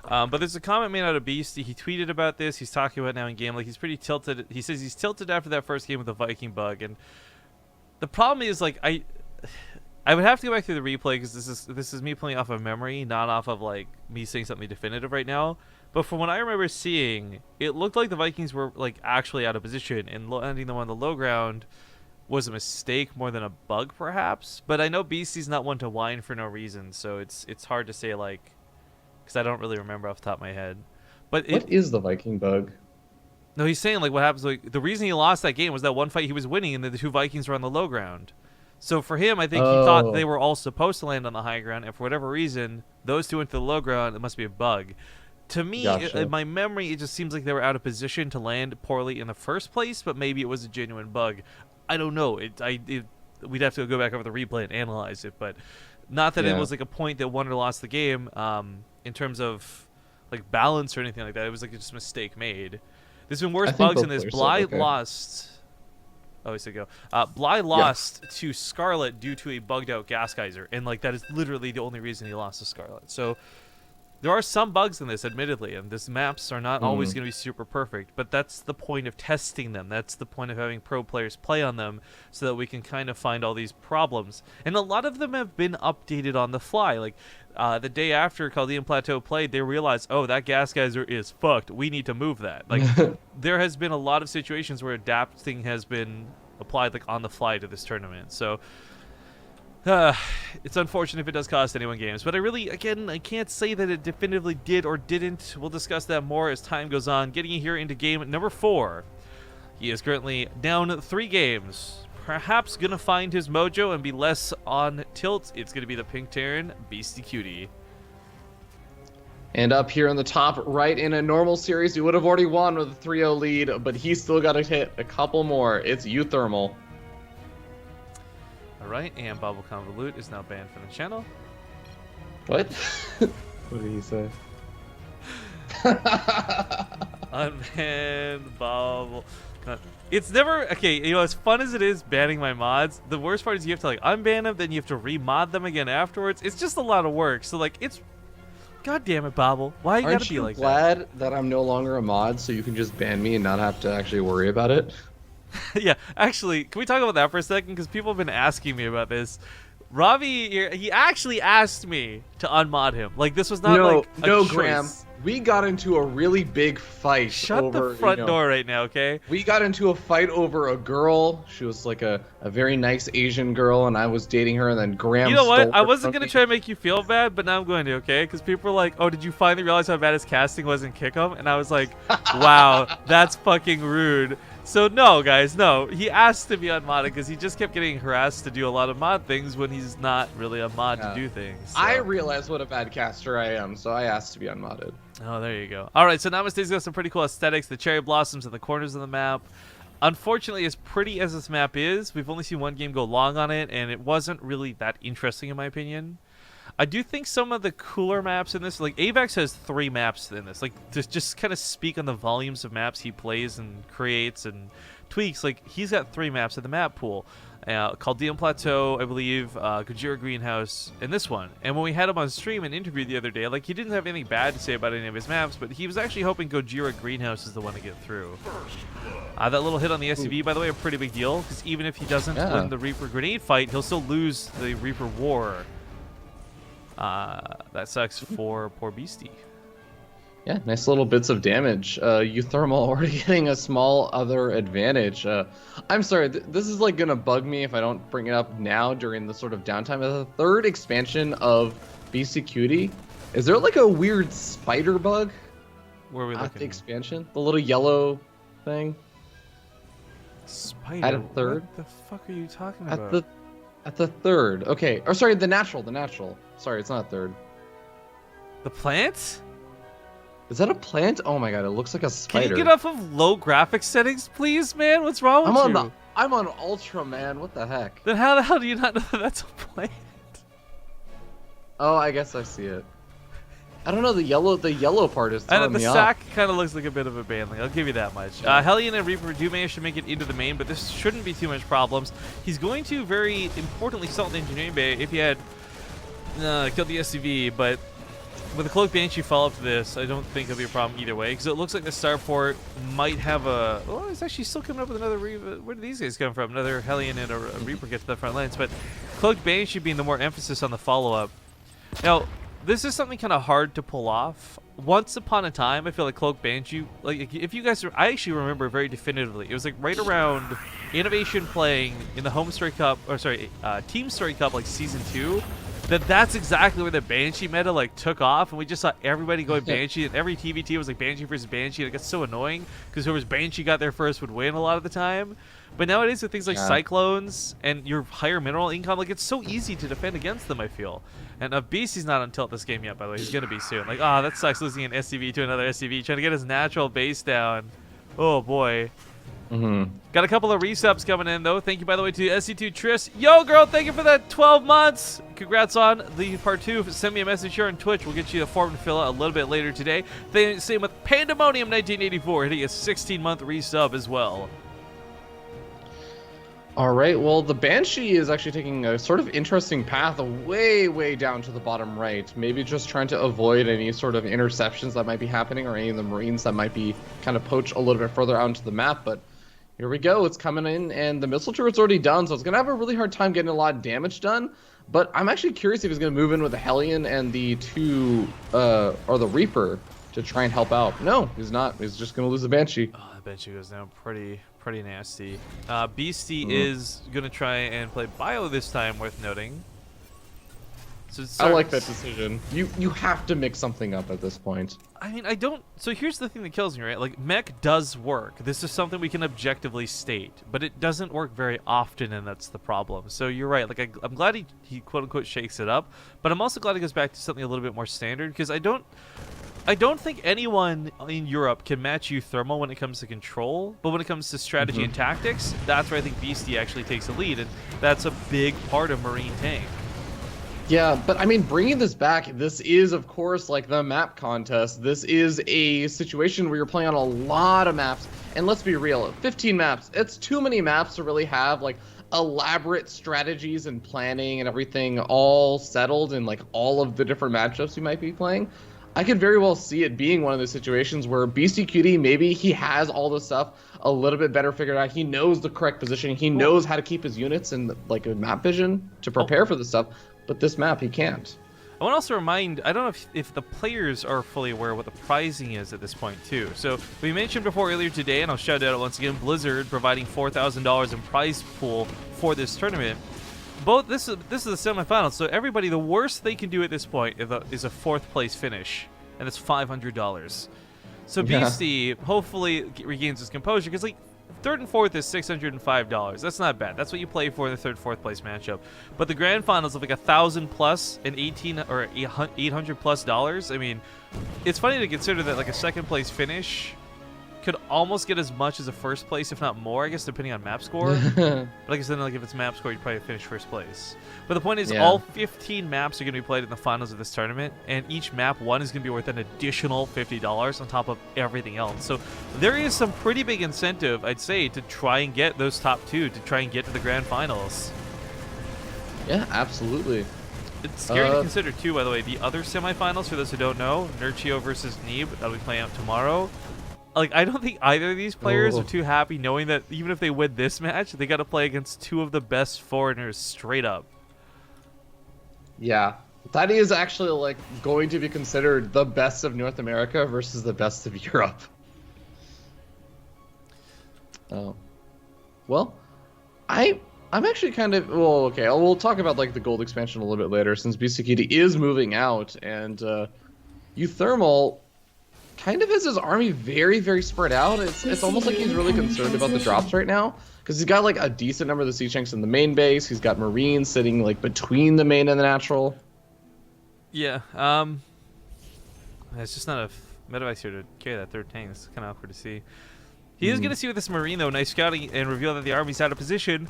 But there's a comment made out of Beasty. He tweeted about this. He's talking about it now in game. Like, he's pretty tilted. He says he's tilted after that first game with the Viking bug. And the problem is, like, I would have to go back through the replay because this is me playing off of memory, not off of, like, me saying something definitive right now. But from what I remember seeing, it looked like the Vikings were, like, actually out of position. And landing them on the low ground was a mistake more than a bug, perhaps. But I know Beasty's not one to whine for no reason. So it's hard to say, like... Because I don't really remember off the top of my head. But what is the Viking bug? No, he's saying, like, what happens, like, the reason he lost that game was that one fight he was winning and the two Vikings were on the low ground. So for him, I think he thought they were all supposed to land on the high ground, and for whatever reason, those two went to the low ground. It must be a bug. To me, Gotcha. in my memory, it just seems like they were out of position to land poorly in the first place, but maybe it was a genuine bug. I don't know. We'd have to go back over the replay and analyze it, but not that it was, like, a point that won or lost the game. In terms of, like, balance or anything like that, it was, like, just a mistake made. There's been worse bugs in this. Bly lost... Oh, we said go. Bly lost to Scarlet due to a bugged-out gas geyser, and, like, that is literally the only reason he lost to Scarlet. So there are some bugs in this, admittedly, and these maps are not always going to be super perfect, but that's the point of testing them. That's the point of having pro players play on them so that we can kind of find all these problems. And a lot of them have been updated on the fly. Like, the day after Chaldean Plateau played, they realized, oh, that gas geyser is fucked. We need to move that. Like, there has been a lot of situations where adapting has been applied, like, on the fly to this tournament. So it's unfortunate if it does cost anyone games, but I can't say that it definitively did or didn't. We'll discuss that more as time goes on. Getting you here into game number 4. He is currently down 3 games. Perhaps gonna find his mojo and be less on tilt. It's gonna be the Pink Terran, Beastyqt. And up here on the top right, in a normal series, he would have already won with a 3-0 lead, but he's still got to hit a couple more. It's uThermal. Alright, and Bobble Convolute is now banned from the channel. What? What did he say? Unbanned Bobble. It's never... Okay, you know, as fun as it is banning my mods, the worst part is you have to, like, unban them, then you have to remod them again afterwards. It's just a lot of work. So, like, it's... God damn it, Bobble. Why you gotta be like that? Aren't you glad that I'm no longer a mod, so you can just ban me and not have to actually worry about it? Yeah, actually, can we talk about that for a second? Because people have been asking me about this. Ravi, he actually asked me to unmod him. Like, this was not like a choice. Graham. We got into a really big fight. Shut the front door right now, okay? We got into a fight over a girl. She was like a very nice Asian girl, and I was dating her, and then Graham. You know what? I wasn't going to try to make you feel bad, but now I'm going to, okay? Because people were like, oh, did you finally realize how bad his casting was in Kickum? And I was like, wow, that's fucking rude. So no, guys, no. He asked to be unmodded because he just kept getting harassed to do a lot of mod things when he's not really a mod to do things. So. I realized what a bad caster I am, so I asked to be unmodded. Oh, there you go. All right, so Namaste's got some pretty cool aesthetics. The cherry blossoms in the corners of the map. Unfortunately, as pretty as this map is, we've only seen one game go long on it, and it wasn't really that interesting in my opinion. I do think some of the cooler maps in this, like Avex has 3 maps in this, like to just kind of speak on the volumes of maps he plays and creates and tweaks, like he's got 3 maps in the map pool. Chaldean Plateau, I believe, Gojira Greenhouse, and this one. And when we had him on stream and interviewed the other day, like he didn't have anything bad to say about any of his maps, but he was actually hoping Gojira Greenhouse is the one to get through. That little hit on the SUV, by the way, a pretty big deal, because even if he doesn't win the Reaper grenade fight, he'll still lose the Reaper war. That sucks for poor Beasty. Yeah, nice little bits of damage. uThermal already getting a small other advantage. I'm sorry, this is like gonna bug me if I don't bring it up now during the sort of downtime of the 3rd expansion of Beastyqt. Is there like a weird spider bug? Where are we looking? At the expansion? The little yellow thing? Spider? At a 3rd? What the fuck are you talking about? At the 3rd. Okay. Or sorry, the natural. Sorry, it's not a 3rd. The plant? Is that a plant? Oh my god, it looks like a spider. Can you get off of low graphics settings, please, man? What's wrong with you? I'm on Ultra, man. What the heck? Then how the hell do you not know that that's a plant? Oh, I guess I see it. I don't know, the yellow part is throwing me off. The sack kind of looks like a bit of a banling. I'll give you that much. Hellion and Reaper do manage to make it into the main, but this shouldn't be too much problems. He's going to very importantly salt the engineering bay if he had killed the SUV, but with a Cloak Banshee follow-up to this, I don't think it'll be a problem either way, because it looks like the Starport might have a... Oh, it's actually still coming up with another Reaper. Where do these guys come from? Another Hellion and a Reaper get to the front lines, but Cloak Banshee being the more emphasis on the follow-up. Now, this is something kind of hard to pull off. Once upon a time, I feel like Cloak Banshee, like, if you guys... I actually remember very definitively. It was like right around Innovation playing in the Home Story Cup, or sorry, Team Story Cup, like Season 2, that's exactly where the Banshee meta like took off, and we just saw everybody going Banshee, and every TvT was like Banshee versus Banshee, and it got so annoying because whoever's Banshee got there first would win a lot of the time. But nowadays with things like Cyclones and your higher mineral income, like it's so easy to defend against them, I feel. And Beasty's not on tilt this game yet, by the way. He's gonna be soon. Like, oh, that sucks losing an SCV to another SCV, trying to get his natural base down. Oh boy. Got a couple of resubs coming in, though. Thank you, by the way, to SC2 Tris. Yo, girl, thank you for that 12 months. Congrats on the part 2. Send me a message here on Twitch. We'll get you the form and fill out a little bit later today. Same with Pandemonium 1984, hitting a 16-month resub as well. All right, well, the Banshee is actually taking a sort of interesting path way down to the bottom right. Maybe just trying to avoid any sort of interceptions that might be happening or any of the Marines that might be kind of poached a little bit further out into the map. But here we go. It's coming in, and the missile turret's already done, so it's going to have a really hard time getting a lot of damage done. But I'm actually curious if he's going to move in with the Hellion and the or the Reaper to try and help out. No, he's not. He's just going to lose the Banshee. Oh, the Banshee goes down pretty nasty. Beasty is going to try and play Bio this time, worth noting. So I like that decision. You have to mix something up at this point. I mean, I don't... So here's the thing that kills me, right? Like, mech does work. This is something we can objectively state. But it doesn't work very often, and that's the problem. So you're right. Like, I'm glad he quote-unquote shakes it up. But I'm also glad he goes back to something a little bit more standard. Because I don't think anyone in Europe can match uThermal when it comes to control, but when it comes to strategy and tactics, that's where I think Beasty actually takes the lead, and that's a big part of Marine Tank. Yeah, but I mean, bringing this back, this is, of course, like the map contest. This is a situation where you're playing on a lot of maps, and let's be real, 15 maps, it's too many maps to really have, like, elaborate strategies and planning and everything all settled in, like, all of the different matchups you might be playing. I could very well see it being one of those situations where Beastyqt, maybe he has all this stuff a little bit better figured out. He knows the correct positioning. He knows how to keep his units in like a map vision to prepare for this stuff. But this map, he can't. I want to also remind, I don't know if the players are fully aware of what the pricing is at this point, too. So we mentioned before earlier today, and I'll shout out once again, Blizzard providing $4,000 in prize pool for this tournament. This is the semifinals, so everybody, the worst they can do at this point is a 4th place finish, and it's $500. So Beasty hopefully regains his composure, because like 3rd and 4th is $605. That's not bad. That's what you play for in the 3rd, 4th place matchup. But the grand finals of like 1,000 plus and 18 or 800 plus dollars. I mean, it's funny to consider that like a 2nd place finish could almost get as much as a 1st place, if not more, I guess, depending on map score. But like I said, like if it's map score, you'd probably finish 1st place. But the point is, all 15 maps are going to be played in the finals of this tournament, and each map one is going to be worth an additional $50 on top of everything else. So there is some pretty big incentive, I'd say, to try and get those top 2, to try and get to the grand finals. Yeah, absolutely. It's scary to consider, too, by the way. The other semifinals, for those who don't know, Nurchio versus Neeb, that'll be playing out tomorrow. Like, I don't think either of these players are too happy knowing that even if they win this match, they got to play against 2 of the best foreigners straight up. Yeah, that is actually like going to be considered the best of North America versus the best of Europe. Oh, well, I'm actually kind of okay. We'll talk about like the gold expansion a little bit later, since Beastyqt is moving out, and uThermal kind of has his army very spread out. It's almost like he's really concerned about the drops right now, because he's got like a decent number of the sea shanks in the main base. He's got Marines sitting like between the main and the natural. Yeah, it's just not a medevac here to carry that 3rd tank. It's kind of awkward to see. He is going to see with this Marine, though, nice scouting, and reveal that the army's out of position.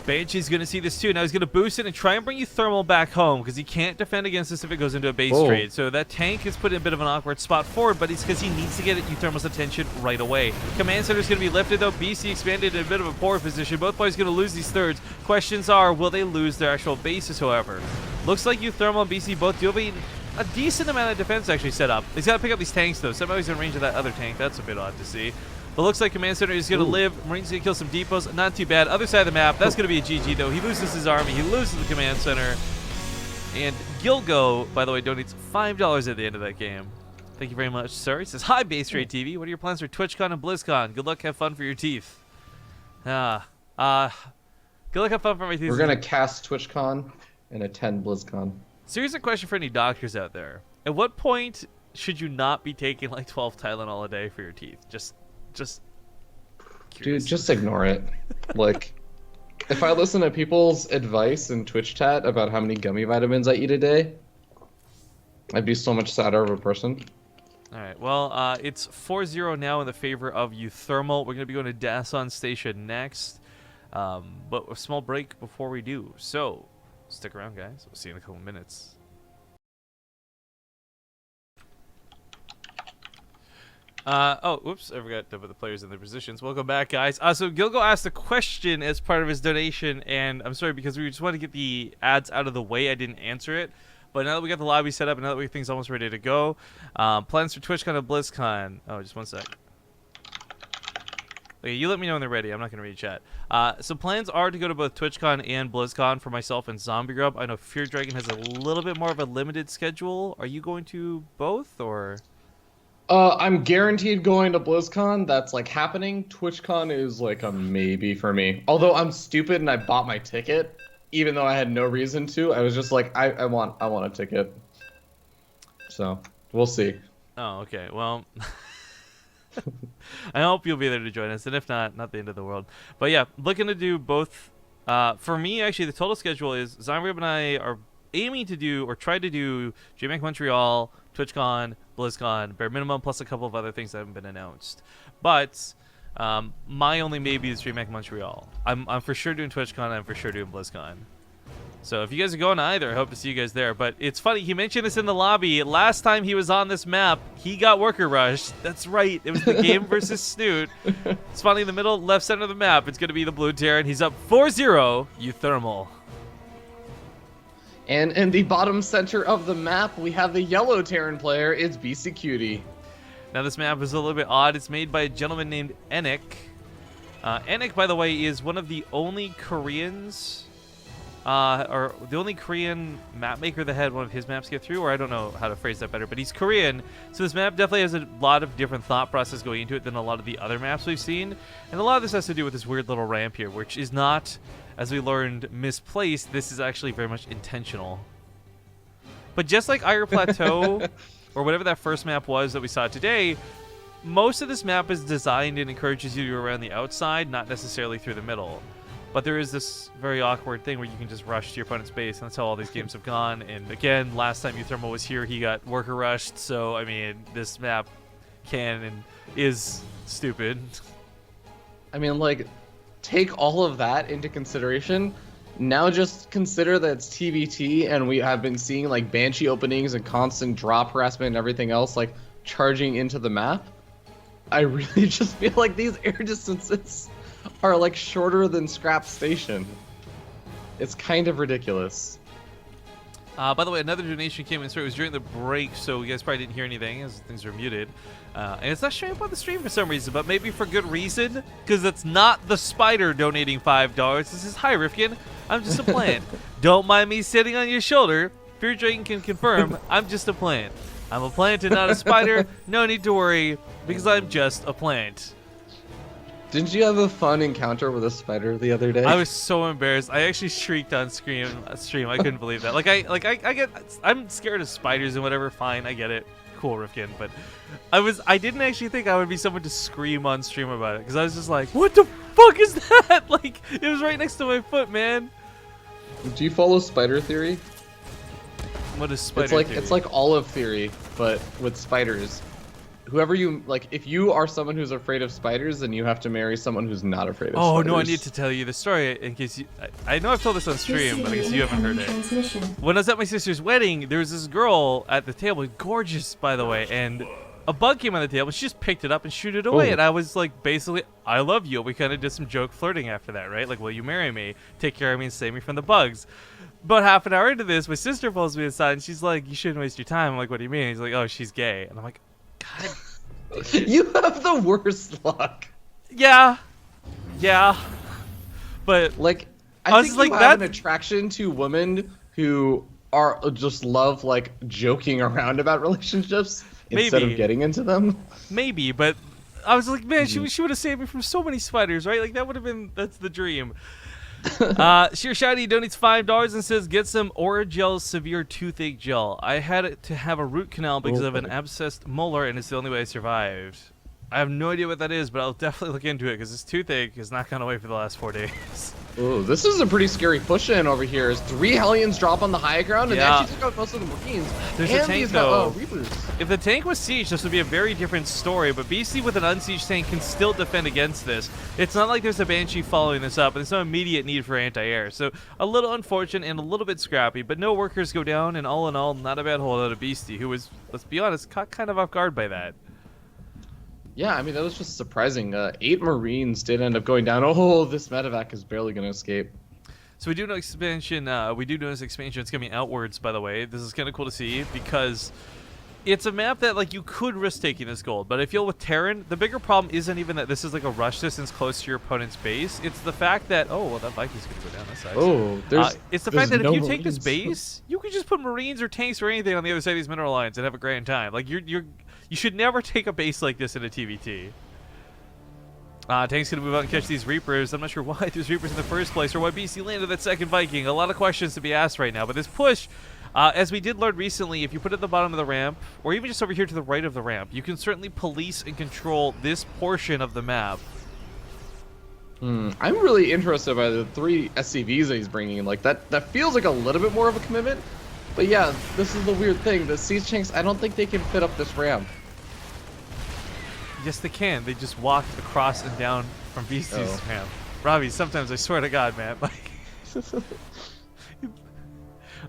Banshee's going to see this, too. Now he's going to boost it and try and bring uThermal back home, because he can't defend against this if it goes into a base trade. So that tank is put in a bit of an awkward spot forward, but it's because he needs to get uThermal's attention right away. Command Center's going to be lifted, though. BC expanded in a bit of a poor position. Both players going to lose these 3rds. Questions are, will they lose their actual bases, however? Looks like uThermal and BC both do have a decent amount of defense actually set up. He's got to pick up these tanks, though. Somehow he's in range of that other tank. That's a bit odd to see. But looks like Command Center is going to live. Marine's going to kill some depots. Not too bad. Other side of the map, that's going to be a GG, though. He loses his army. He loses the Command Center. And Gilgo, by the way, donates $5 at the end of that game. Thank you very much, sir. He says, hi, BaseTradeTV. What are your plans for TwitchCon and BlizzCon? Good luck. Have fun for your teeth. Good luck. Have fun for my teeth. We're going to cast TwitchCon and attend BlizzCon. So here's a question for any doctors out there. At what point should you not be taking like 12 Tylenol a day for your teeth? Just curious. Dude, just ignore it. Like, if I listen to people's advice in Twitch chat about how many gummy vitamins I eat a day, I'd be so much sadder of a person. All right, well, it's 4-0 now in the favor of uThermal. We're going to be going to Dason Station next, but a small break before we do. So, stick around, guys. We'll see you in a couple minutes. Oops, I forgot to put the players in their positions. Welcome back, guys. So Gilgo asked a question as part of his donation, and I'm sorry because we just wanted to get the ads out of the way. I didn't answer it. But now that we got the lobby set up and now that we things almost ready to go, plans for TwitchCon and BlizzCon. Oh, just one sec. Okay, you let me know when they're ready. I'm not going to read chat. So plans are to go to both TwitchCon and BlizzCon for myself and Zombie Grub. I know Fear Dragon has a little bit more of a limited schedule. Are you going to both, or...? I'm guaranteed going to BlizzCon. That's like happening. TwitchCon is like a maybe for me. Although I'm stupid and I bought my ticket, even though I had no reason to. I was just like, I want a ticket. So we'll see. Oh, okay. Well, I hope you'll be there to join us, and if not, not the end of the world. But yeah, looking to do both. For me, actually, the total schedule is Zombie and I are aiming to do or try to do JMAC Montreal, TwitchCon, BlizzCon, bare minimum, plus a couple of other things that haven't been announced. But my only maybe is DreamHack Montreal. I'm for sure doing TwitchCon, I'm for sure doing BlizzCon. So if you guys are going to either, I hope to see you guys there. But it's funny, he mentioned this in the lobby. Last time he was on this map, he got worker rushed. That's right, it was the game versus Snoot. Spawning in the middle, left center of the map. It's going to be the blue Terran. He's up 4-0, uThermal. And in the bottom center of the map, we have the yellow Terran player. It's Beastyqt. Now this map is a little bit odd. It's made by a gentleman named Enik. Enik, by the way, is one of the only Koreans, or the only Korean map maker that had one of his maps get through, or I don't know how to phrase that better, but he's Korean, so this map definitely has a lot of different thought process going into it than a lot of the other maps we've seen, and a lot of this has to do with this weird little ramp here, which is not, as we learned, misplaced. This is actually very much intentional. But just like Iron Plateau, or whatever that first map was that we saw today, most of this map is designed and encourages you to go around the outside, not necessarily through the middle. But there is this very awkward thing where you can just rush to your opponent's base, and that's how all these games have gone. And again, last time uThermal was here, he got worker rushed, so I mean, this map can and is stupid. I mean, like, take all of that into consideration. Now just consider that it's TvT, and we have been seeing like Banshee openings and constant drop harassment and everything else, like charging into the map. I really just feel like these air distances are like shorter than Scrap Station. It's kind of ridiculous. By the way, another donation came in. Sorry, it was during the break, so you guys probably didn't hear anything as things were muted. And it's not showing up on the stream for some reason, but maybe for good reason, because it's not the Spider donating $5. This is, hi, Rifkin. I'm just a plant. Don't mind me sitting on your shoulder. Fear Dragon can confirm I'm just a plant. I'm a plant and not a spider. No need to worry, because I'm just a plant. Didn't you have a fun encounter with a spider the other day? I was so embarrassed. I actually shrieked on stream. I couldn't believe that. I'm scared of spiders and whatever. Fine, I get it. Cool, Rifkin. But I didn't actually think I would be someone to scream on stream about it, because I was just like, what the fuck is that? Like, it was right next to my foot, man. Do you follow spider theory? What is spider theory? It's like olive theory, but with spiders. Whoever you like, if you are someone who's afraid of spiders, then you have to marry someone who's not afraid of spiders. Oh no, I need to tell you the story in case you. I know I've told this on stream, but I guess you haven't heard it. When I was at my sister's wedding, there was this girl at the table, gorgeous by the way, and a bug came on the table. She just picked it up and shoot it away. Ooh. And I was like, basically, I love you. We kind of did some joke flirting after that, right? Like, will you marry me? Take care of me and save me from the bugs. But half an hour into this, my sister pulls me aside and she's like, you shouldn't waste your time. I'm like, what do you mean? He's like, oh, she's gay. And I'm like, God. You have the worst luck. Yeah. But Like, I I was think like, you have that- an attraction to women who are just love like joking around about relationships instead Maybe. of getting into them. maybe, but I was like, man, she would have saved me from so many spiders, right? Like, that would have been, that's the dream. Sheer Shiny donates $5 and says, get some Oragel Severe Toothache Gel. I had to have a root canal because of an abscessed molar, and it's the only way I survived. I have no idea what that is, but I'll definitely look into it because this toothache has not gone away for the last 4 days. Ooh, this is a pretty scary push-in over here. As 3 Hellions drop on the high ground, and they Yeah. actually took out most of the Marines. There's and a tank, these though. Reapers. If the tank was siege, this would be a very different story, but BC with an unsieged tank can still defend against this. It's not like there's a Banshee following this up, and there's no immediate need for anti-air. So a little unfortunate and a little bit scrappy, but no workers go down, and all in all, not a bad hold out of Beastie, who was, let's be honest, caught kind of off guard by that. Yeah, I mean, that was just surprising. 8 Marines did end up going down. Oh, this medevac is barely going to escape. So we do know expansion. We do notice expansion. It's coming outwards, by the way. This is kind of cool to see because it's a map that like you could risk taking this gold. But I feel with Terran, the bigger problem isn't even that this is like a rush distance close to your opponent's base. It's the fact that well, that Viking's gonna go down. That sucks. Oh, it's the fact that no if you take this Marines. base, you can just put Marines or tanks or anything on the other side of these mineral lines and have a grand time. Like you should never take a base like this in a TvT. Tank's gonna move out and catch these Reapers. I'm not sure why there's Reapers in the first place or why BC landed that second Viking. A lot of questions to be asked right now. But this push, as we did learn recently, if you put it at the bottom of the ramp, or even just over here to the right of the ramp, you can certainly police and control this portion of the map. I'm really interested by the 3 SCVs that he's bringing in. Like, that feels like a little bit more of a commitment. But yeah, this is the weird thing. The siege tanks, I don't think they can fit up this ramp. Yes, they can. They just walk across and down from BC's ramp. Robbie, sometimes I swear to God, man. Like,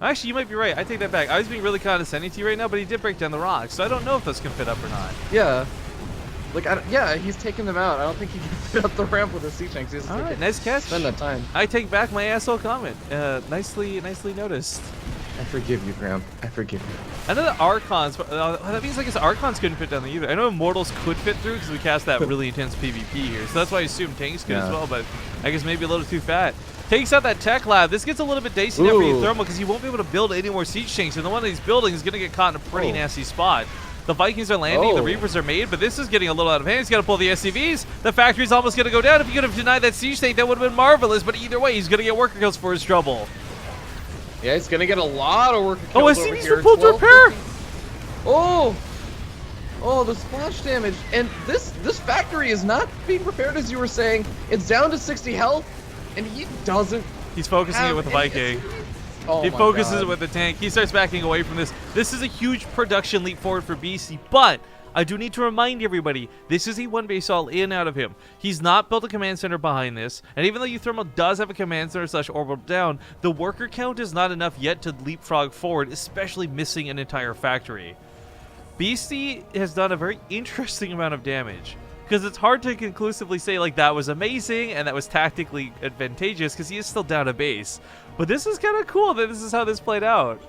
actually, you might be right. I take that back. I was being really condescending to you right now, but he did break down the rocks, so I don't know if those can fit up or not. Yeah. Like, yeah, he's taking them out. I don't think he can fit up the ramp with the siege tanks. All right, nice catch. Spend that time. I take back my asshole comment. Nicely noticed. I forgive you, Graham. I forgive you. I know the Archons, but that means I guess Archons couldn't fit down there either. I know Immortals could fit through because we cast that really intense PvP here, so that's why I assume tanks could as well, but I guess maybe a little too fat. Takes out that tech lab. This gets a little bit dicey now for uThermal because you won't be able to build any more siege tanks, and the one that he's building is going to get caught in a pretty nasty spot. The Vikings are landing, the Reapers are made, but this is getting a little out of hand. He's got to pull the SCVs. The factory's almost going to go down. If he could have denied that siege tank, that would have been marvelous, but either way, he's going to get worker kills for his trouble. Yeah, he's gonna get a lot of worker kills over SCVs here. were pulled to repair! Oh, the splash damage. And this factory is not being repaired as you were saying. It's down to 60 health, and he doesn't. He's focusing it with the Viking. He focuses it with the tank. He starts backing away from this. This is a huge production leap forward for BC, but I do need to remind everybody, this is a one base all in out of him. He's not built a command center behind this, and even though uThermal does have a command center / orbital down, the worker count is not enough yet to leapfrog forward, especially missing an entire factory. Beastie has done a very interesting amount of damage, because it's hard to conclusively say like that was amazing and that was tactically advantageous because he is still down a base. But this is kind of cool that this is how this played out.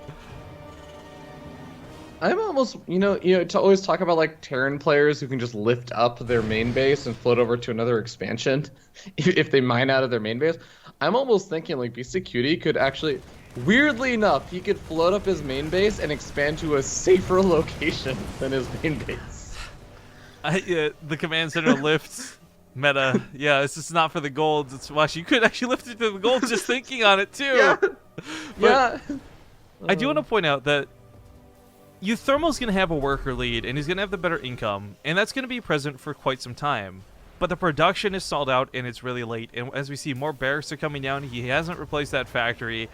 I'm almost, to always talk about like Terran players who can just lift up their main base and float over to another expansion if they mine out of their main base. I'm almost thinking like Beastyqt could actually, weirdly enough, he could float up his main base and expand to a safer location than his main base. The command center lifts meta. Yeah, it's just not for the golds. It's watch. You could actually lift it to the golds just thinking on it too. Yeah. I do want to point out that uThermal's going to have a worker lead, and he's going to have the better income, and that's going to be present for quite some time. But the production is stalled out, and it's really late. And as we see, more barracks are coming down. He hasn't replaced that factory.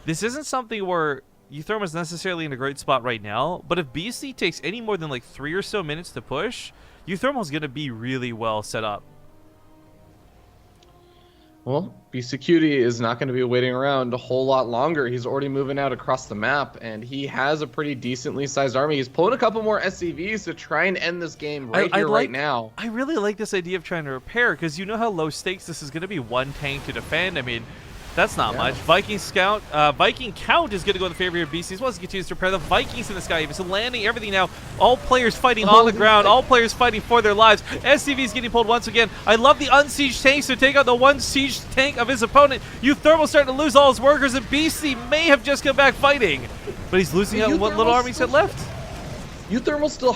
This isn't something where uThermal's necessarily in a great spot right now, but if BC takes any more than like 3 or so minutes to push, uThermal's going to be really well set up. Well, Beastyqt is not going to be waiting around a whole lot longer. He's already moving out across the map, and he has a pretty decently sized army. He's pulling a couple more SCVs to try and end this game right now. I really like this idea of trying to repair, because you know how low stakes this is going to be. One tank to defend. I mean, that's not much. Viking Count is going to go in the favor of BC as well as he continues to repair the Vikings in the sky. So landing everything now. All players fighting on the ground. All players fighting for their lives. SCV is getting pulled once again. I love the unsieged tanks to take out the one siege tank of his opponent. uThermal starting to lose all his workers, and BC may have just come back fighting. But he's losing out what little armies had left. uThermal still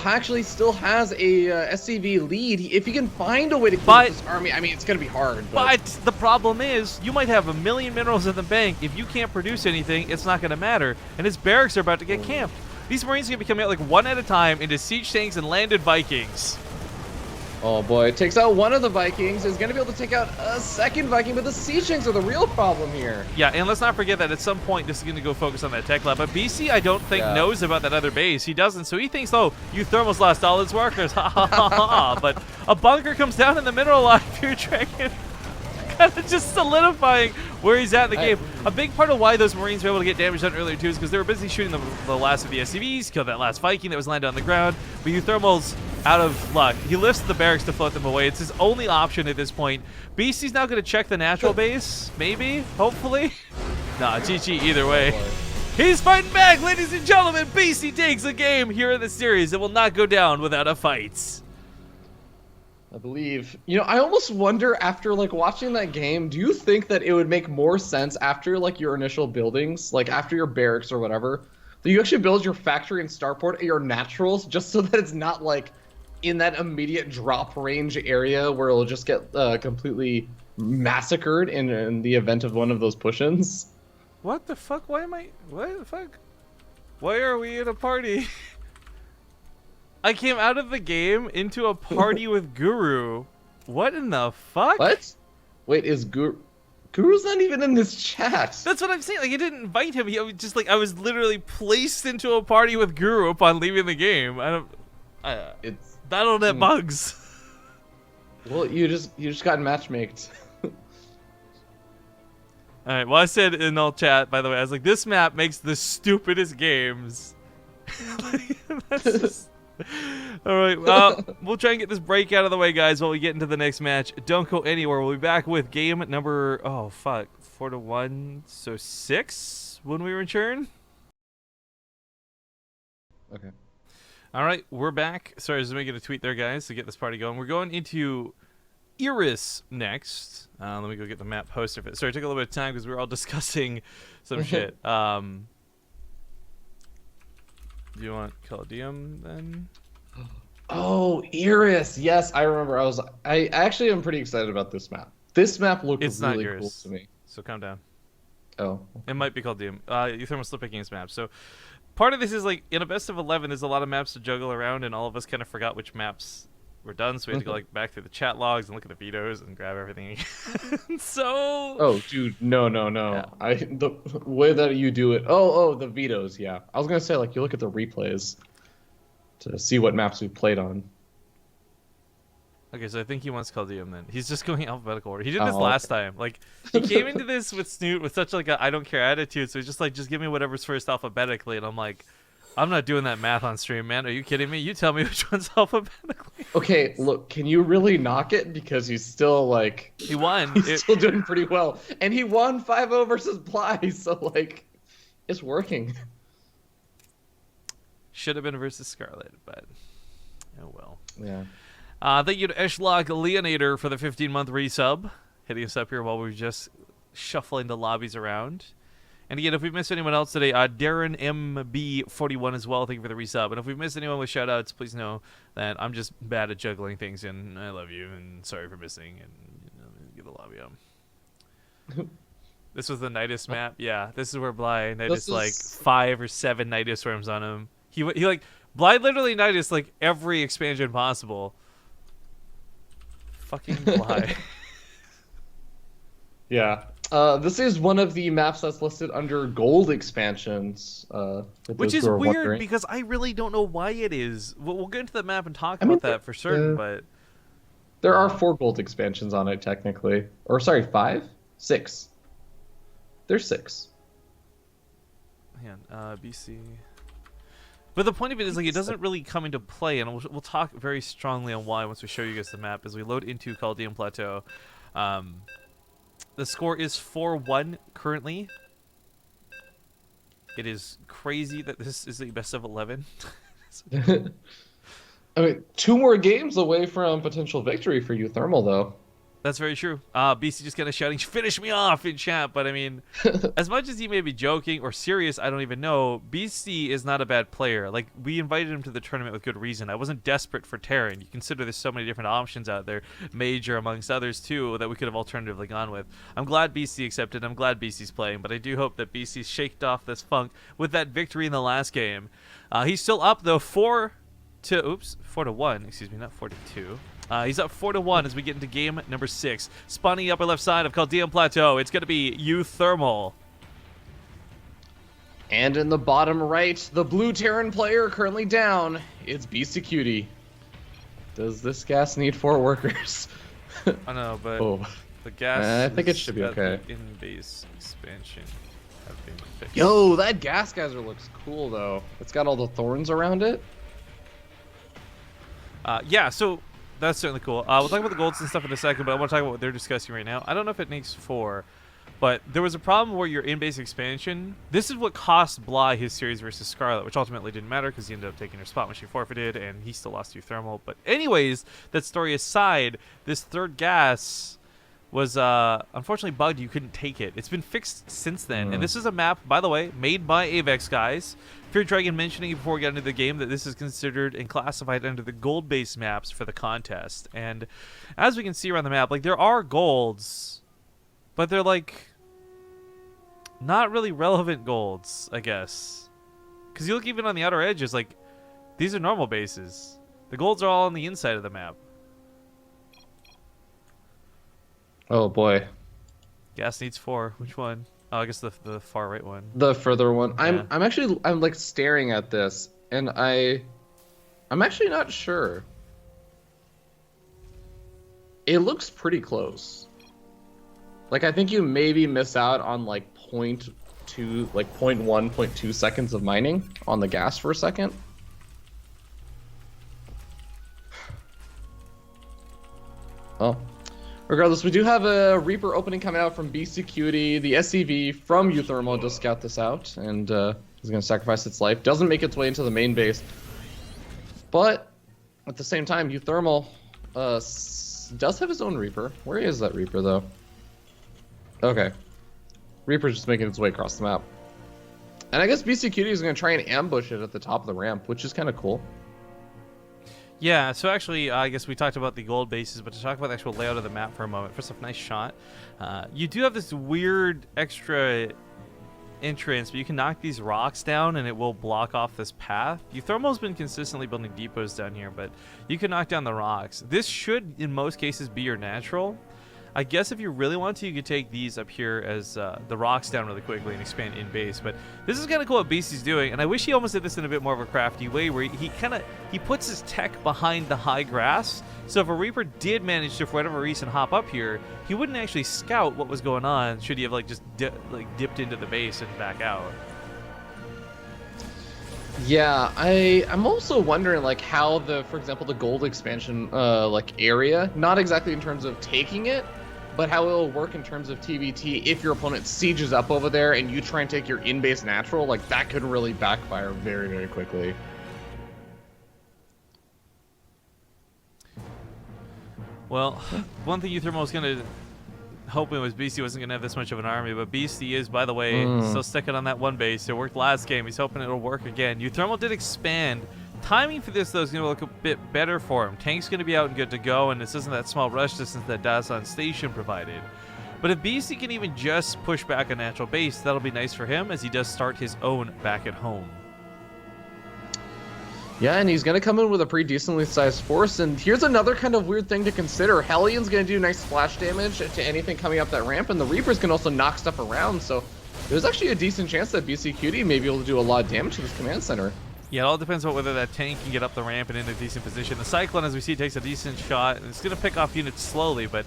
has a SCV lead. If he can find a way to keep this army, I mean, it's going to be hard. But the problem is, you might have 1 million minerals in the bank. If you can't produce anything, it's not going to matter. And his barracks are about to get camped. These Marines are going to be coming out like one at a time into siege tanks and landed Vikings. Oh boy, it takes out one of the Vikings. Is going to be able to take out a second Viking, but the siege tanks are the real problem here. Yeah, and let's not forget that at some point this is going to go focus on that tech lab. But BC, I don't think, knows about that other base. He doesn't, so he thinks, oh, uThermal's lost all its workers. Ha ha ha ha. But a bunker comes down in the mineral line. Pure Dragon kind of just solidifying where he's at in the game. A big part of why those Marines were able to get damage done earlier too is because they were busy shooting the last of the SCVs, killed that last Viking that was landed on the ground. But uThermal's out of luck. He lifts the barracks to float them away. It's his only option at this point. BC's now going to check the natural base, maybe, hopefully. Nah, GG either way. He's fighting back, ladies and gentlemen. BC takes a game here in the series. It will not go down without a fight. I believe. You know, I almost wonder after like watching that game, do you think that it would make more sense after like your initial buildings, like after your barracks or whatever, that you actually build your factory and starport at your naturals just so that it's not like in that immediate drop range area where it'll just get completely massacred in the event of one of those push-ins? What the fuck? What the fuck? Why are we in a party? I came out of the game into a party with Guru. What in the fuck? What? Wait, is Guru's not even in this chat? That's what I'm saying. Like, I didn't invite him. He was just like, I was literally placed into a party with Guru upon leaving the game. It's Battle.net bugs. Well, you just got matchmaked. All right. Well, I said in all chat, by the way, I was like, this map makes the stupidest games. That's just. All right, we'll try and get this break out of the way, guys, while we get into the next match. Don't go anywhere. We'll be back with game number, 4-1, so 6 when we return. Okay. All right, we're back. Sorry, I was making a tweet there, guys, to get this party going. We're going into Iris next. Let me go get the map poster of it. Sorry, it took a little bit of time because we were all discussing some shit. Do you want Caldeum then? Oh, Iris. Yes, I remember. I actually am pretty excited about this map. This map looked really cool to me. So calm down. Oh. It might be Caldeum. uThermal still picking his map. So part of this is like in a best of 11, there's a lot of maps to juggle around, and all of us kind of forgot which maps were done, so we had to go like back through the chat logs and look at the vetoes and grab everything again. So. Oh, dude, no. Yeah. The way that you do it. Oh, the vetoes. Yeah, I was gonna say like you look at the replays to see what maps we played on. Okay, so I think he wants Caldeum then. He's just going alphabetical order. He did this last time. Like he came into this with Snoot with such like a I don't care attitude. So he's just like, just give me whatever's first alphabetically, and I'm like, I'm not doing that math on stream, man. Are you kidding me? You tell me which one's alphabetically. Okay, look, can you really knock it? Because he's still, like... He won. He's still doing pretty well. And he won 5-0 versus Bly, so, like, it's working. Should have been versus Scarlet, but... Oh, well. Yeah. Thank you to Eshlog Leonator for the 15-month resub. Hitting us up here while we're just shuffling the lobbies around. And again, if we've missed anyone else today, Darren MB41 as well, thank you for the resub. And if we've missed anyone with shoutouts, please know that I'm just bad at juggling things, and I love you, and sorry for missing, and get the lobby up. This was the Nidus map. Yeah, this is where Bly Nidus like 5 or 7 Nidus worms on him. He like Bly literally Nidus like every expansion possible. Fucking Bly. Yeah. This is one of the maps that's listed under gold expansions. Which is weird because I really don't know why it is. We'll get into the map and talk about that for certain, but... There are 4 gold expansions on it, technically. Or, sorry, 5? 6. There's 6. Man, BC. But the point of it is, like, it doesn't really come into play, and we'll talk very strongly on why once we show you guys the map as we load into Chaldean Plateau. The score is 4-1 currently. It is crazy that this is the best of 11. I mean, 2 more games away from potential victory for uThermal, though. That's very true. BC just kind of shouting, "Finish me off" in chat. But I mean, as much as he may be joking or serious, I don't even know. BC is not a bad player. Like, we invited him to the tournament with good reason. I wasn't desperate for Terran. You consider there's so many different options out there, Major amongst others too, that we could have alternatively gone with. I'm glad BC accepted. I'm glad BC's playing, but I do hope that BC shaked off this funk with that victory in the last game. He's still up though, 4-1. Excuse me, not 4-2. He's up 4-1 as we get into game number 6. Spawning upper left side of Chaldean Plateau, it's going to be uThermal. And in the bottom right, the blue Terran player currently down. It's Beastyqt. Does this gas need 4 workers? I know, but the gas. I think it should be okay. In-base expansion have been fixed. Yo, that gas geyser looks cool though. It's got all the thorns around it. Yeah, so that's certainly cool. We'll talk about the golds and stuff in a second, but I want to talk about what they're discussing right now. I don't know if it makes 4, but there was a problem where your in-base expansion, this is what cost Bly his series versus Scarlet, which ultimately didn't matter because he ended up taking her spot when she forfeited, and he still lost uThermal. But anyways, that story aside, this third gas was unfortunately bugged. You couldn't take it. It's been fixed since then. And this is a map, by the way, made by Avex guys. Fear Dragon mentioning before we got into the game that this is considered and classified under the gold-based maps for the contest. And as we can see around the map, like, there are golds, but they're like not really relevant golds, I guess. Because you look even on the outer edges, like, these are normal bases. The golds are all on the inside of the map. Oh boy. Gas needs 4. Which one? Oh, I guess the far right one. The further one. Yeah. I'm like staring at this, and I'm actually not sure. It looks pretty close. Like, I think you maybe miss out on like 0.2, like 0.1, 0.2 seconds of mining on the gas for a second. Oh. Regardless, we do have a Reaper opening coming out from Beastyqt. The SCV from uThermal to scout this out, and is going to sacrifice its life. Doesn't make its way into the main base. But at the same time, uThermal does have his own Reaper. Where is that Reaper, though? Okay. Reaper's just making its way across the map. And I guess Beastyqt is going to try and ambush it at the top of the ramp, which is kind of cool. Yeah, so actually, I guess we talked about the gold bases, but to talk about the actual layout of the map for a moment. First off, nice shot. You do have this weird extra entrance, but you can knock these rocks down and it will block off this path. uThermal's been consistently building depots down here, but you can knock down the rocks. This should, in most cases, be your natural. I guess if you really want to, you could take these up here as the rocks down really quickly and expand in base. But this is kind of cool what Beasty's doing, and I wish he almost did this in a bit more of a crafty way, where he puts his tech behind the high grass. So if a Reaper did manage to, for whatever reason, hop up here, he wouldn't actually scout what was going on. Should he have like just dipped into the base and back out? Yeah, I'm also wondering like how for example, the gold expansion like area, not exactly in terms of taking it, but how it'll work in terms of TvT if your opponent sieges up over there and you try and take your in-base natural, like that could really backfire very, very quickly. Well, one thing uThermal was going to hoping was Beasty wasn't going to have this much of an army, but Beasty is, by the way, still sticking on that one base. It worked last game. He's hoping it'll work again. uThermal did expand. Timing for this, though, is going to look a bit better for him. Tank's going to be out and good to go, and this isn't that small rush distance that Dason Station provided. But if Beasty can even just push back a natural base, that'll be nice for him as he does start his own back at home. Yeah, and he's going to come in with a pretty decently sized force, and here's another kind of weird thing to consider. Hellion's going to do nice splash damage to anything coming up that ramp, and the Reapers can also knock stuff around, so there's actually a decent chance that Beastyqt may be able to do a lot of damage to this command center. Yeah, it all depends on whether that tank can get up the ramp and in a decent position. The Cyclone, as we see, takes a decent shot, and it's going to pick off units slowly, but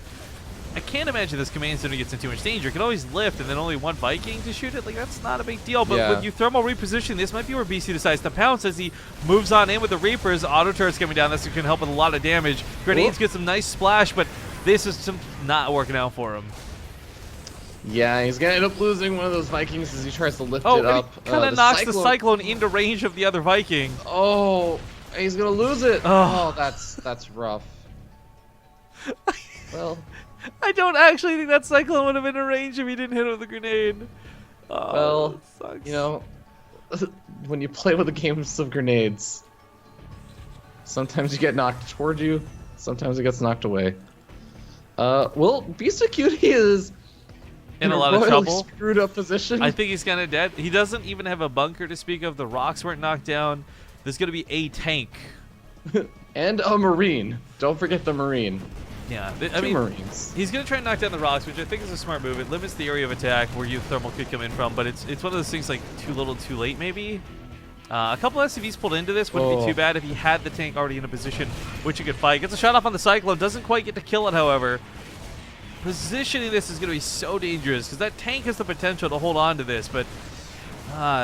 I can't imagine this command center gets in too much danger. It can always lift and then only one Viking to shoot it. Like, that's not a big deal. But with uThermal repositioning, this might be where BC decides to pounce as he moves on in with the Reapers. Auto turrets coming down. This can help with a lot of damage. Grenades get some nice splash, but this is not working out for him. Yeah, he's gonna end up losing one of those Vikings as he tries to lift it up. He kind of knocks the Cyclone into range of the other Viking. Oh, he's gonna lose it. Oh, that's rough. Well, I don't actually think that Cyclone would have been in range if he didn't hit it with a grenade. Oh, well, sucks. You know, when you play with the games of grenades, sometimes you get knocked toward you, sometimes it gets knocked away. Well, Beastyqt is in a lot of trouble. Screwed up position. I think he's kind of dead. He doesn't even have a bunker to speak of. The rocks weren't knocked down. There's going to be a tank. And a Marine. Don't forget the Marine. Yeah, Two Marines. He's going to try and knock down the rocks, which I think is a smart move. It limits the area of attack where uThermal could come in from, but it's one of those things like too little too late maybe. A couple SCVs pulled into this wouldn't be too bad if he had the tank already in a position which he could fight. Gets a shot off on the Cyclone, doesn't quite get to kill it, however. Positioning this is going to be so dangerous because that tank has the potential to hold on to this, but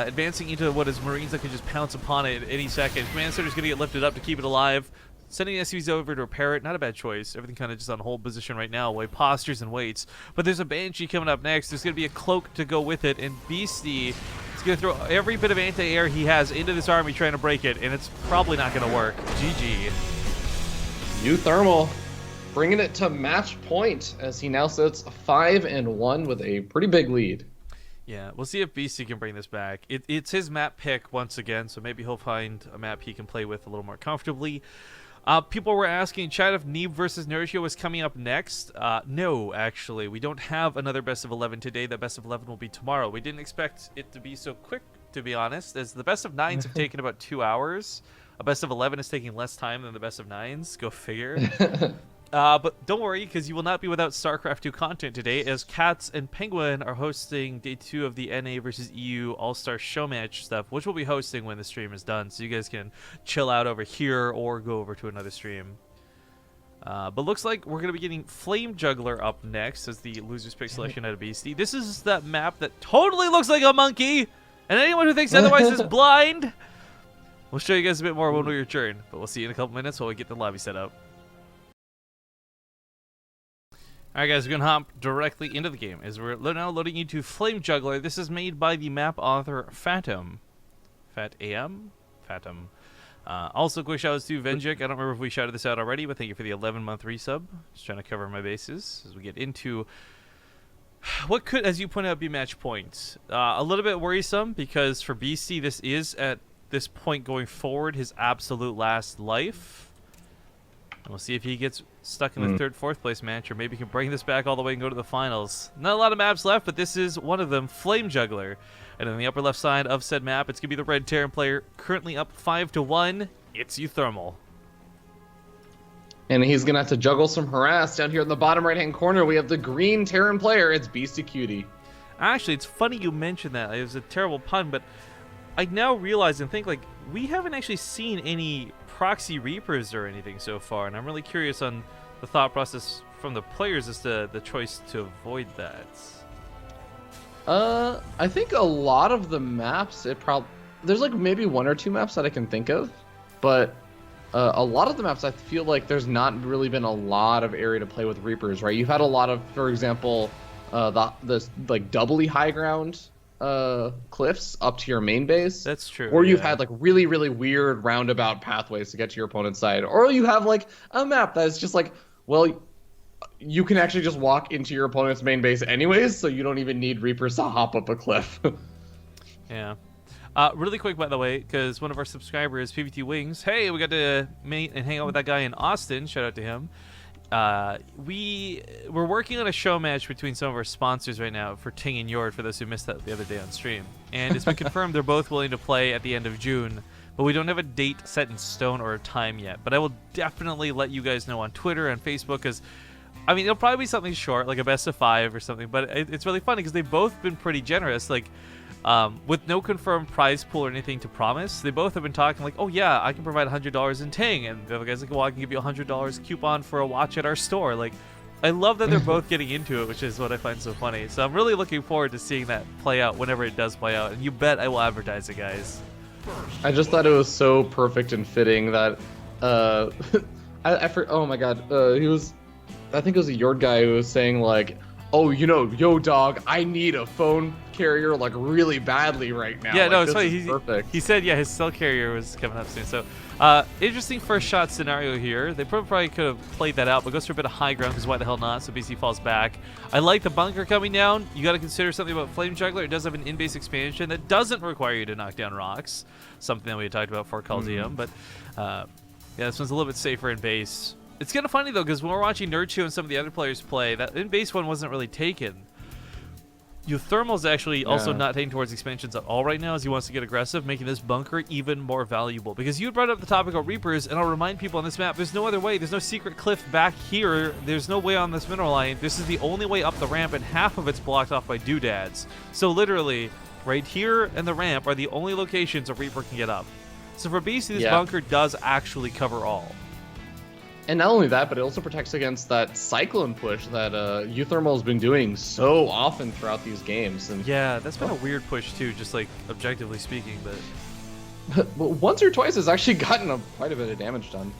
advancing into what is Marines that can just pounce upon it at any second. Command Center's going to get lifted up to keep it alive. Sending SCVs over to repair it, not a bad choice. Everything kind of just on hold position right now, while he postures and waits. But there's a Banshee coming up next. There's going to be a cloak to go with it, and Beasty is going to throw every bit of anti-air he has into this army trying to break it, and it's probably not going to work. GG. uThermal bringing it to match point as he now sits 5-1 with a pretty big lead. Yeah, we'll see if Beasty can bring this back. It's his map pick once again, so maybe he'll find a map he can play with a little more comfortably. People were asking in chat if Neeb versus Nergio was coming up next. No, actually. We don't have another best of 11 today. The best of 11 will be tomorrow. We didn't expect it to be so quick, to be honest, as the best of 9s have taken about 2 hours. A best of 11 is taking less time than the best of 9s. Go figure. But don't worry, because you will not be without StarCraft 2 content today, as Cats and Penguin are hosting Day 2 of the NA versus EU All-Star Show Match stuff, which we'll be hosting when the stream is done, so you guys can chill out over here or go over to another stream. But looks like we're going to be getting Flame Juggler up next as the loser's pick selection out of Beasty. This is that map that totally looks like a monkey, and anyone who thinks otherwise is blind. We'll show you guys a bit more when we return, but we'll see you in a couple minutes while we get the lobby set up. Alright guys, we're going to hop directly into the game as we're now loading into Flame Juggler. This is made by the map author Fatum. Fatum? Also, quick shout outs to Venjik. I don't remember if we shouted this out already, but thank you for the 11-month resub. Just trying to cover my bases as we get into what could, as you pointed out, be match points. A little bit worrisome because for BC, this is at this point going forward his absolute last life. And we'll see if he gets stuck in the third, fourth place match, or maybe he can bring this back all the way and go to the finals. Not a lot of maps left, but this is one of them, Flame Juggler. And on the upper left side of said map, it's going to be the red Terran player, currently up 5-1. It's uThermal. And he's going to have to juggle some harass. Down here in the bottom right-hand corner, we have the green Terran player. It's Beastyqt. Actually, it's funny you mentioned that. It was a terrible pun, but I now realize and think, like, we haven't actually seen any proxy Reapers or anything so far, and I'm really curious on the thought process from the players as to the choice to avoid that. I think a lot of the maps, there's like maybe 1 or 2 maps that I can think of, but a lot of the maps I feel like there's not really been a lot of area to play with Reapers, right? You've had a lot of, for example, the like doubly high ground cliffs up to your main base. That's true. Or you've had like really, really weird roundabout pathways to get to your opponent's side. Or you have like a map that's just like, well, you can actually just walk into your opponent's main base anyways, so you don't even need Reapers to hop up a cliff. Yeah. Really quick, by the way, because one of our subscribers, TvT Wings, hey, we got to meet and hang out with that guy in Austin. Shout out to him. We're working on a show match between some of our sponsors right now for Ting and Yord, for those who missed that the other day on stream. And it's been confirmed they're both willing to play at the end of June, but we don't have a date set in stone or a time yet. But I will definitely let you guys know on Twitter and Facebook, because, I mean, it'll probably be something short, like a best of 5 or something, but it's really funny because they've both been pretty generous. Like, with no confirmed prize pool or anything to promise, they both have been talking like, oh yeah, I can provide $100 in Ting, and the other guy's like, well, I can give you $100 coupon for a watch at our store. Like, I love that they're both getting into it, which is what I find so funny. So I'm really looking forward to seeing that play out whenever it does play out. And you bet I will advertise it, guys. I just thought it was so perfect and fitting that, oh my god, I think it was a Yord guy who was saying like, oh, you know, yo dog, I need a phone carrier like really badly right now. Yeah, like, no, it's this funny. is perfect. He said, yeah, his cell carrier was coming up soon. So, interesting first shot scenario here. They probably could have played that out, but goes for a bit of high ground because why the hell not? So BC falls back. I like the bunker coming down. You got to consider something about Flame Juggler. It does have an in-base expansion that doesn't require you to knock down rocks. Something that we had talked about for Killzone, but yeah, this one's a little bit safer in base. It's kind of funny though, because when we're watching Nerdchu and some of the other players play, that in-base one wasn't really taken. uThermal's actually also not taking towards expansions at all right now as he wants to get aggressive, making this bunker even more valuable. Because you brought up the topic of Reapers, and I'll remind people on this map, there's no other way. There's no secret cliff back here. There's no way on this mineral line. This is the only way up the ramp, and half of it's blocked off by doodads. So literally, right here and the ramp are the only locations a Reaper can get up. So for BC, this bunker does actually cover all. And not only that, but it also protects against that cyclone push that uThermal has been doing so often throughout these games. And yeah, that's been a weird push too, just like objectively speaking. But once or twice, it's actually gotten quite a bit of damage done.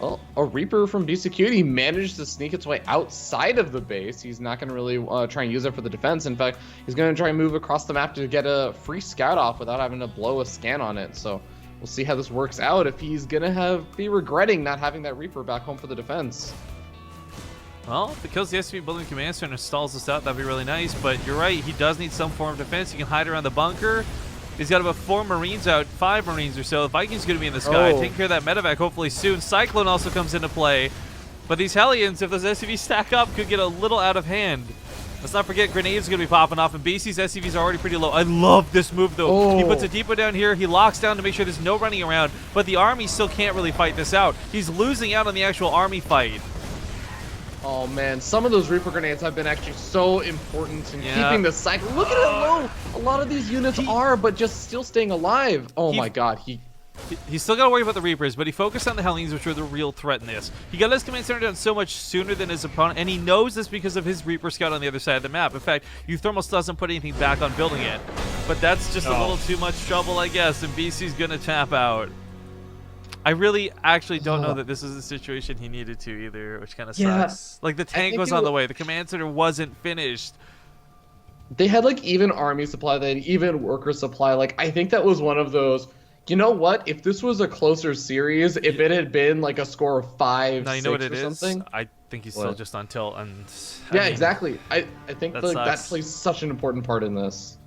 Well, a Reaper from Beastyqt, he managed to sneak its way outside of the base. He's not going to really try and use it for the defense. In fact, he's going to try and move across the map to get a free scout off without having to blow a scan on it. So we'll see how this works out, if he's going to be regretting not having that Reaper back home for the defense. Well, if it kills the SCV building command center and stalls us out, that'd be really nice. But you're right, he does need some form of defense. He can hide around the bunker. He's got about 4 Marines out, 5 Marines or so. The Viking's going to be in the sky. Taking care of that medevac hopefully soon. Cyclone also comes into play. But these Hellions, if those SCVs stack up, could get a little out of hand. Let's not forget grenades are going to be popping off, and BC's SCVs are already pretty low. I love this move, though. He puts a depot down here. He locks down to make sure there's no running around. But the army still can't really fight this out. He's losing out on the actual army fight. Oh man, some of those Reaper grenades have been actually so important in keeping the cycle. Look at how low a lot of these units are, but just still staying alive. Oh my god, he's still got to worry about the Reapers, but he focused on the Hellions, which are the real threat in this. He got his command center down so much sooner than his opponent, and he knows this because of his Reaper scout on the other side of the map. In fact, uThermal still doesn't put anything back on building it, but that's just a little too much trouble, I guess, and BC's going to tap out. I really actually don't know that this is the situation he needed to either, which kind of sucks. Like, the tank was on the way. The command center wasn't finished. They had, like, even army supply. They had even worker supply. Like, I think that was one of those, you know what? If this was a closer series, if it had been, like, a score of 5, now, you 6 know what it or something. I think he's still just on tilt. And yeah, exactly. I think that plays such an important part in this.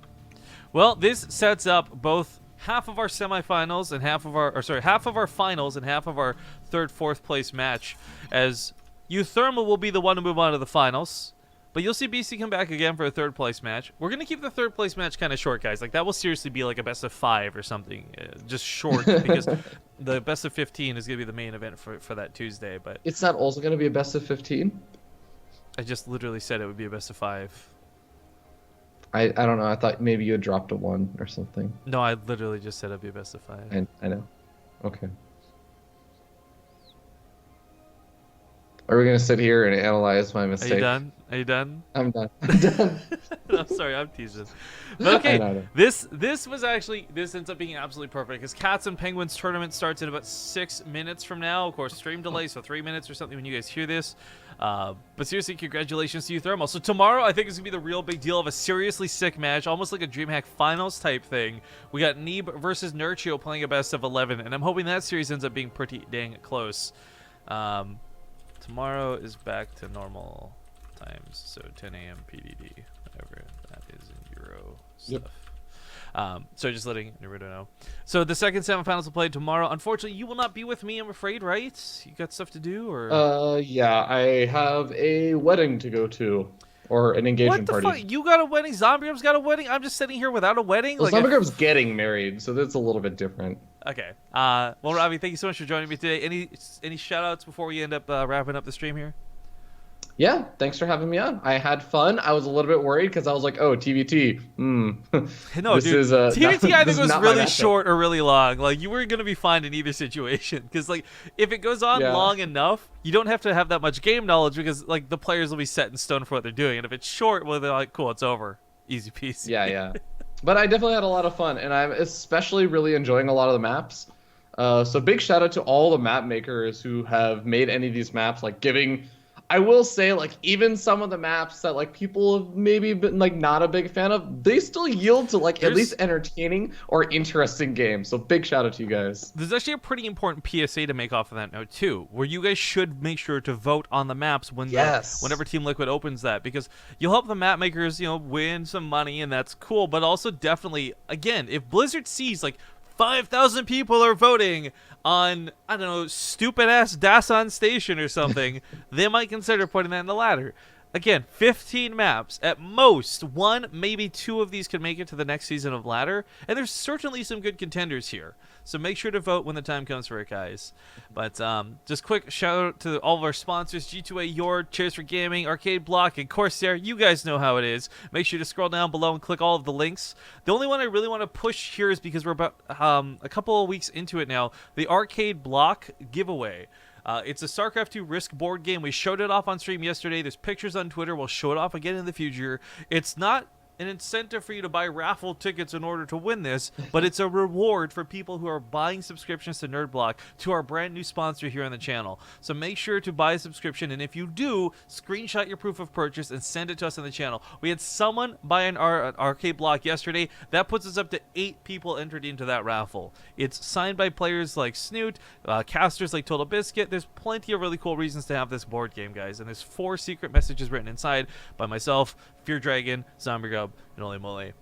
Well, this sets up both half of our semifinals and half of our finals and half of our third, fourth place match, as uThermal will be the one to move on to the finals. But you'll see BC come back again for a third place match. We're gonna keep the third place match kind of short, guys. Like, that will seriously be like a best of 5 or something, just short, because the best of 15 is gonna be the main event for that Tuesday. But it's not also gonna be a best of 15. I just literally said it would be a best of 5. I don't know. I thought maybe you had dropped a 1 or something. No, I literally just said it'd be a best of 5. I know. Okay. Are we gonna sit here and analyze my mistake? Are you done? Are you done? I'm done. I'm done. I'm sorry, I'm teasing. But okay, this ends up being absolutely perfect, because Cats and Penguins tournament starts in about 6 minutes from now. Of course, stream delay, so 3 minutes or something when you guys hear this. But seriously, congratulations to uThermal. So tomorrow, I think is gonna be the real big deal of a seriously sick match, almost like a DreamHack Finals type thing. We got Neeb versus Nerdchu playing a best of 11, and I'm hoping that series ends up being pretty dang close. Tomorrow is back to normal times, so 10 a.m. PDD, whatever that is in Euro stuff. So just letting Naruto know. So the second semifinals will play tomorrow. Unfortunately, you will not be with me, I'm afraid, right? You got stuff to do, or? Yeah, I have a wedding to go to, or an engagement party. What the fuck? You got a wedding? Zombiegrub's got a wedding? I'm just sitting here without a wedding? Well, like Zombiegrub's getting married, so that's a little bit different. Okay. Well, Robbie, thank you so much for joining me today. Any shout-outs before we end up wrapping up the stream here? Yeah, thanks for having me on. I had fun. I was a little bit worried because I was like, "Oh, TvT. No, dude. TvT I this think is was not my really matchup." short or really long. Like, you were gonna be fine in either situation, because like if it goes on Yeah, long enough, you don't have to have that much game knowledge because like the players will be set in stone for what they're doing. And if it's short, well, they're like, cool, it's over, easy peasy. yeah, yeah. But I definitely had a lot of fun, and I'm especially really enjoying a lot of the maps. So big shout out to all the map makers who have made any of these maps, like giving. I will say, like, even some of the maps that like people have maybe been like not a big fan of, they still yield to like at least entertaining or interesting games. So big shout out to you guys. There's actually a pretty important PSA to make off of that note too, where you guys should make sure to vote on the maps when whenever Team Liquid opens that, because you'll help the map makers, win some money, and that's cool. But also definitely, again, if Blizzard sees like 5,000 people are voting on, I don't know, stupid ass Dason station or something, they might consider putting that in the ladder. Again, 15 maps. At most, one, maybe two of these could make it to the next season of Ladder, and there's certainly some good contenders here. So make sure to vote when the time comes for it, guys. But just quick shout out to all of our sponsors, G2A, Your, Cheers for Gaming, Arcade Block, and Corsair. You guys know how it is. Make sure to scroll down below and click all of the links. The only one I really want to push here is because we're about a couple of weeks into it now, the Arcade Block giveaway. It's a StarCraft 2 Risk board game. We showed it off on stream yesterday. There's pictures on Twitter. We'll show it off again in the future. It's not an incentive for you to buy raffle tickets in order to win this, but it's a reward for people who are buying subscriptions to NerdBlock, to our brand new sponsor here on the channel. So make sure to buy a subscription, and if you do, screenshot your proof of purchase and send it to us on the channel. We had someone buy an arcade block yesterday. That puts us up to 8 people entered into that raffle. It's signed by players like Snoot, casters like Total Biscuit. There's plenty of really cool reasons to have this board game, guys, and there's 4 secret messages written inside by myself, Fear Dragon, Zombie Gub, and Holy Moly.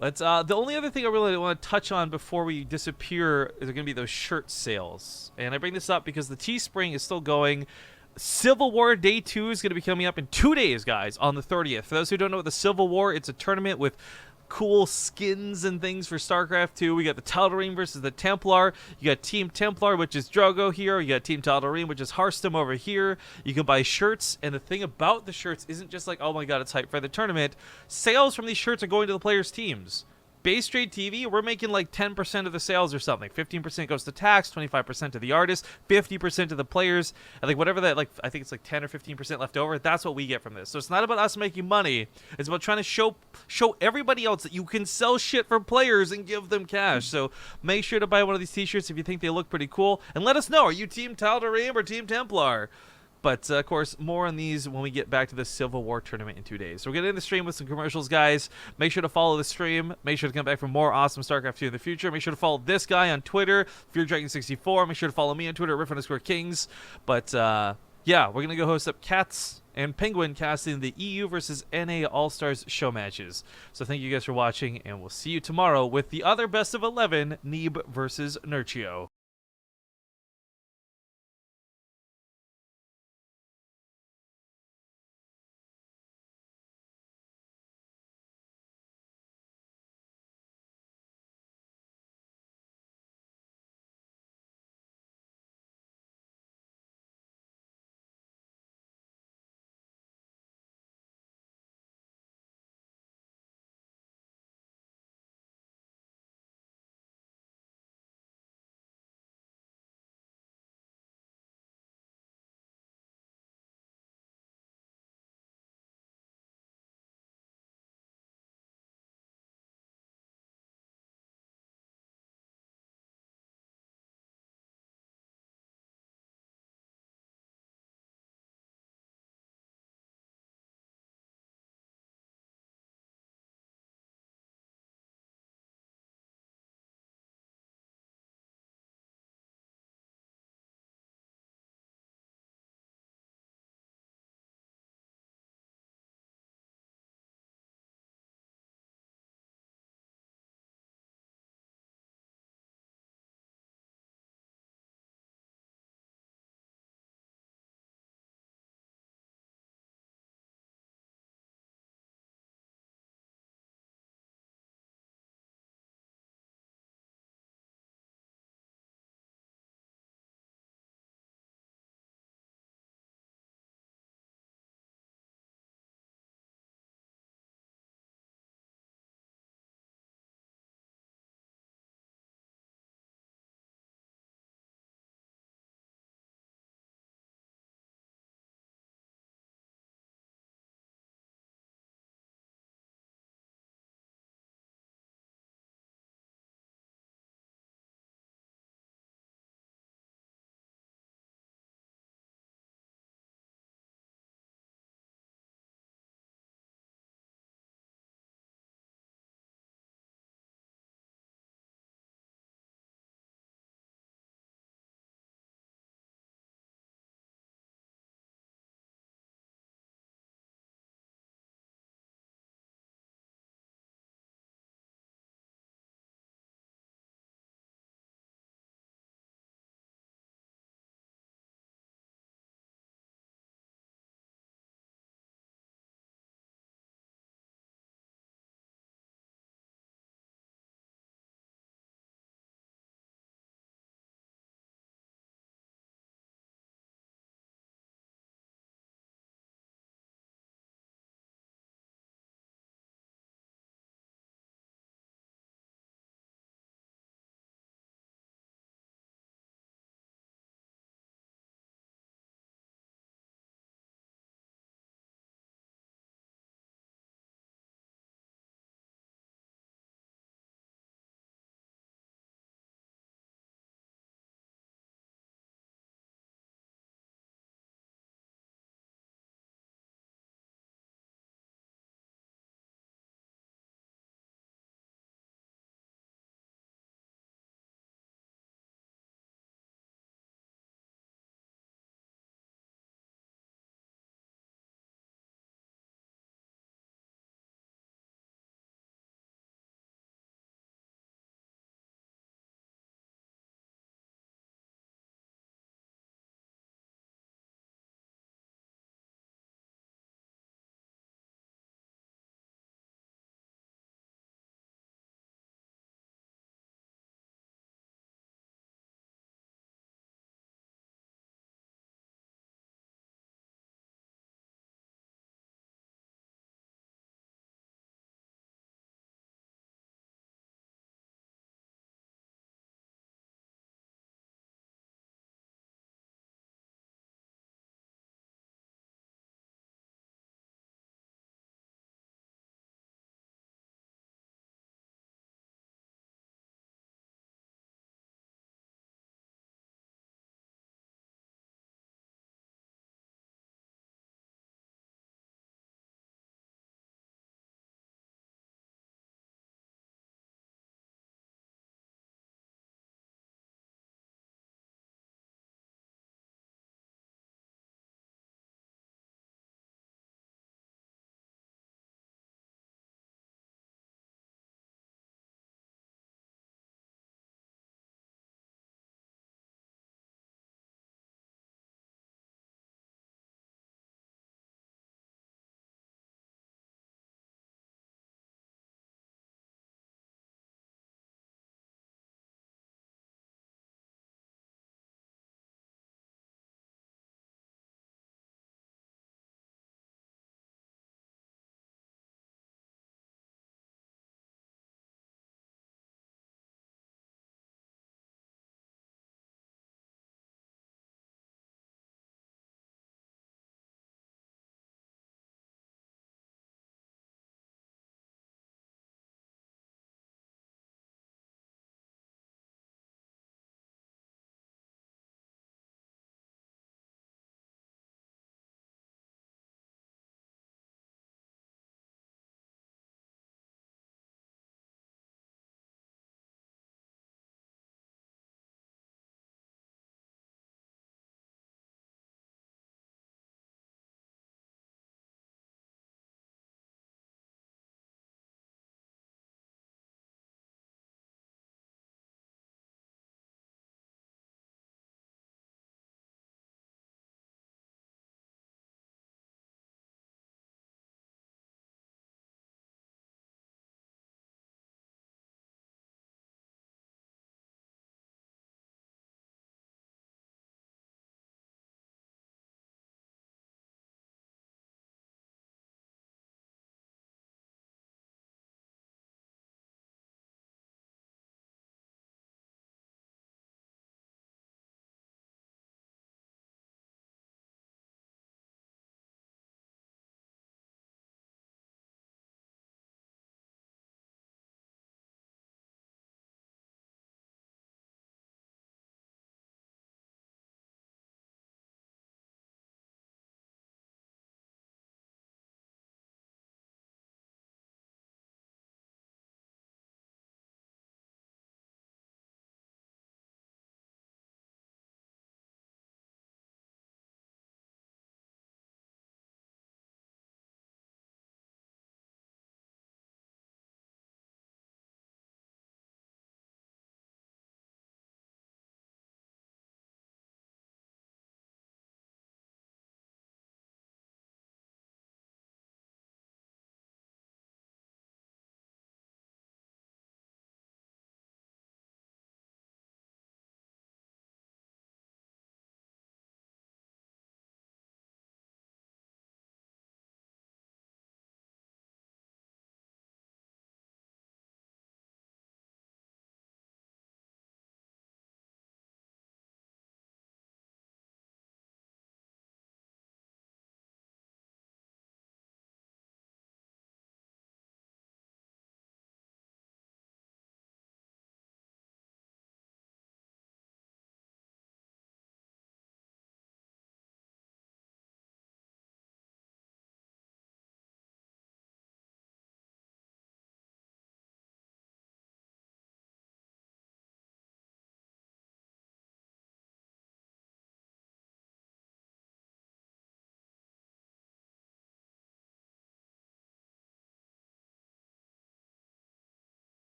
Let's, the only other thing I really want to touch on before we disappear is going to be those shirt sales. And I bring this up because the Teespring is still going. Civil War Day 2 is going to be coming up in 2 days, guys, on the 30th. For those who don't know what the Civil War, it's a tournament with cool skins and things for StarCraft 2. We got the Tal'Darim versus the Templar. You got Team Templar, which is Drogo here. You got Team Tal'Darim, which is Hearthstone over here. You can buy shirts, and the thing about the shirts isn't just like, oh my god, it's hype for the tournament. Sales from these shirts are going to the players' teams. BaseTradeTV, we're making like 10% of the sales or something. 15% goes to tax, 25% to the artist, 50% to the players. I think whatever that, like, I think it's like 10 or 15% left over. That's what we get from this. So it's not about us making money. It's about trying to show everybody else that you can sell shit for players and give them cash. So make sure to buy one of these t-shirts if you think they look pretty cool. And let us know, are you Team Tal'Darim or Team Templar? But, of course, more on these when we get back to the Civil War tournament in 2 days. So we're going to end the stream with some commercials, guys. Make sure to follow the stream. Make sure to come back for more awesome StarCraft 2 in the future. Make sure to follow this guy on Twitter, FearDragon64. Make sure to follow me on Twitter, Riff_Kings. But, yeah, we're going to go host up Cats and Penguin casting the EU versus NA All-Stars show matches. So thank you guys for watching, and we'll see you tomorrow with the other best of 11, Neeb versus Nurchio.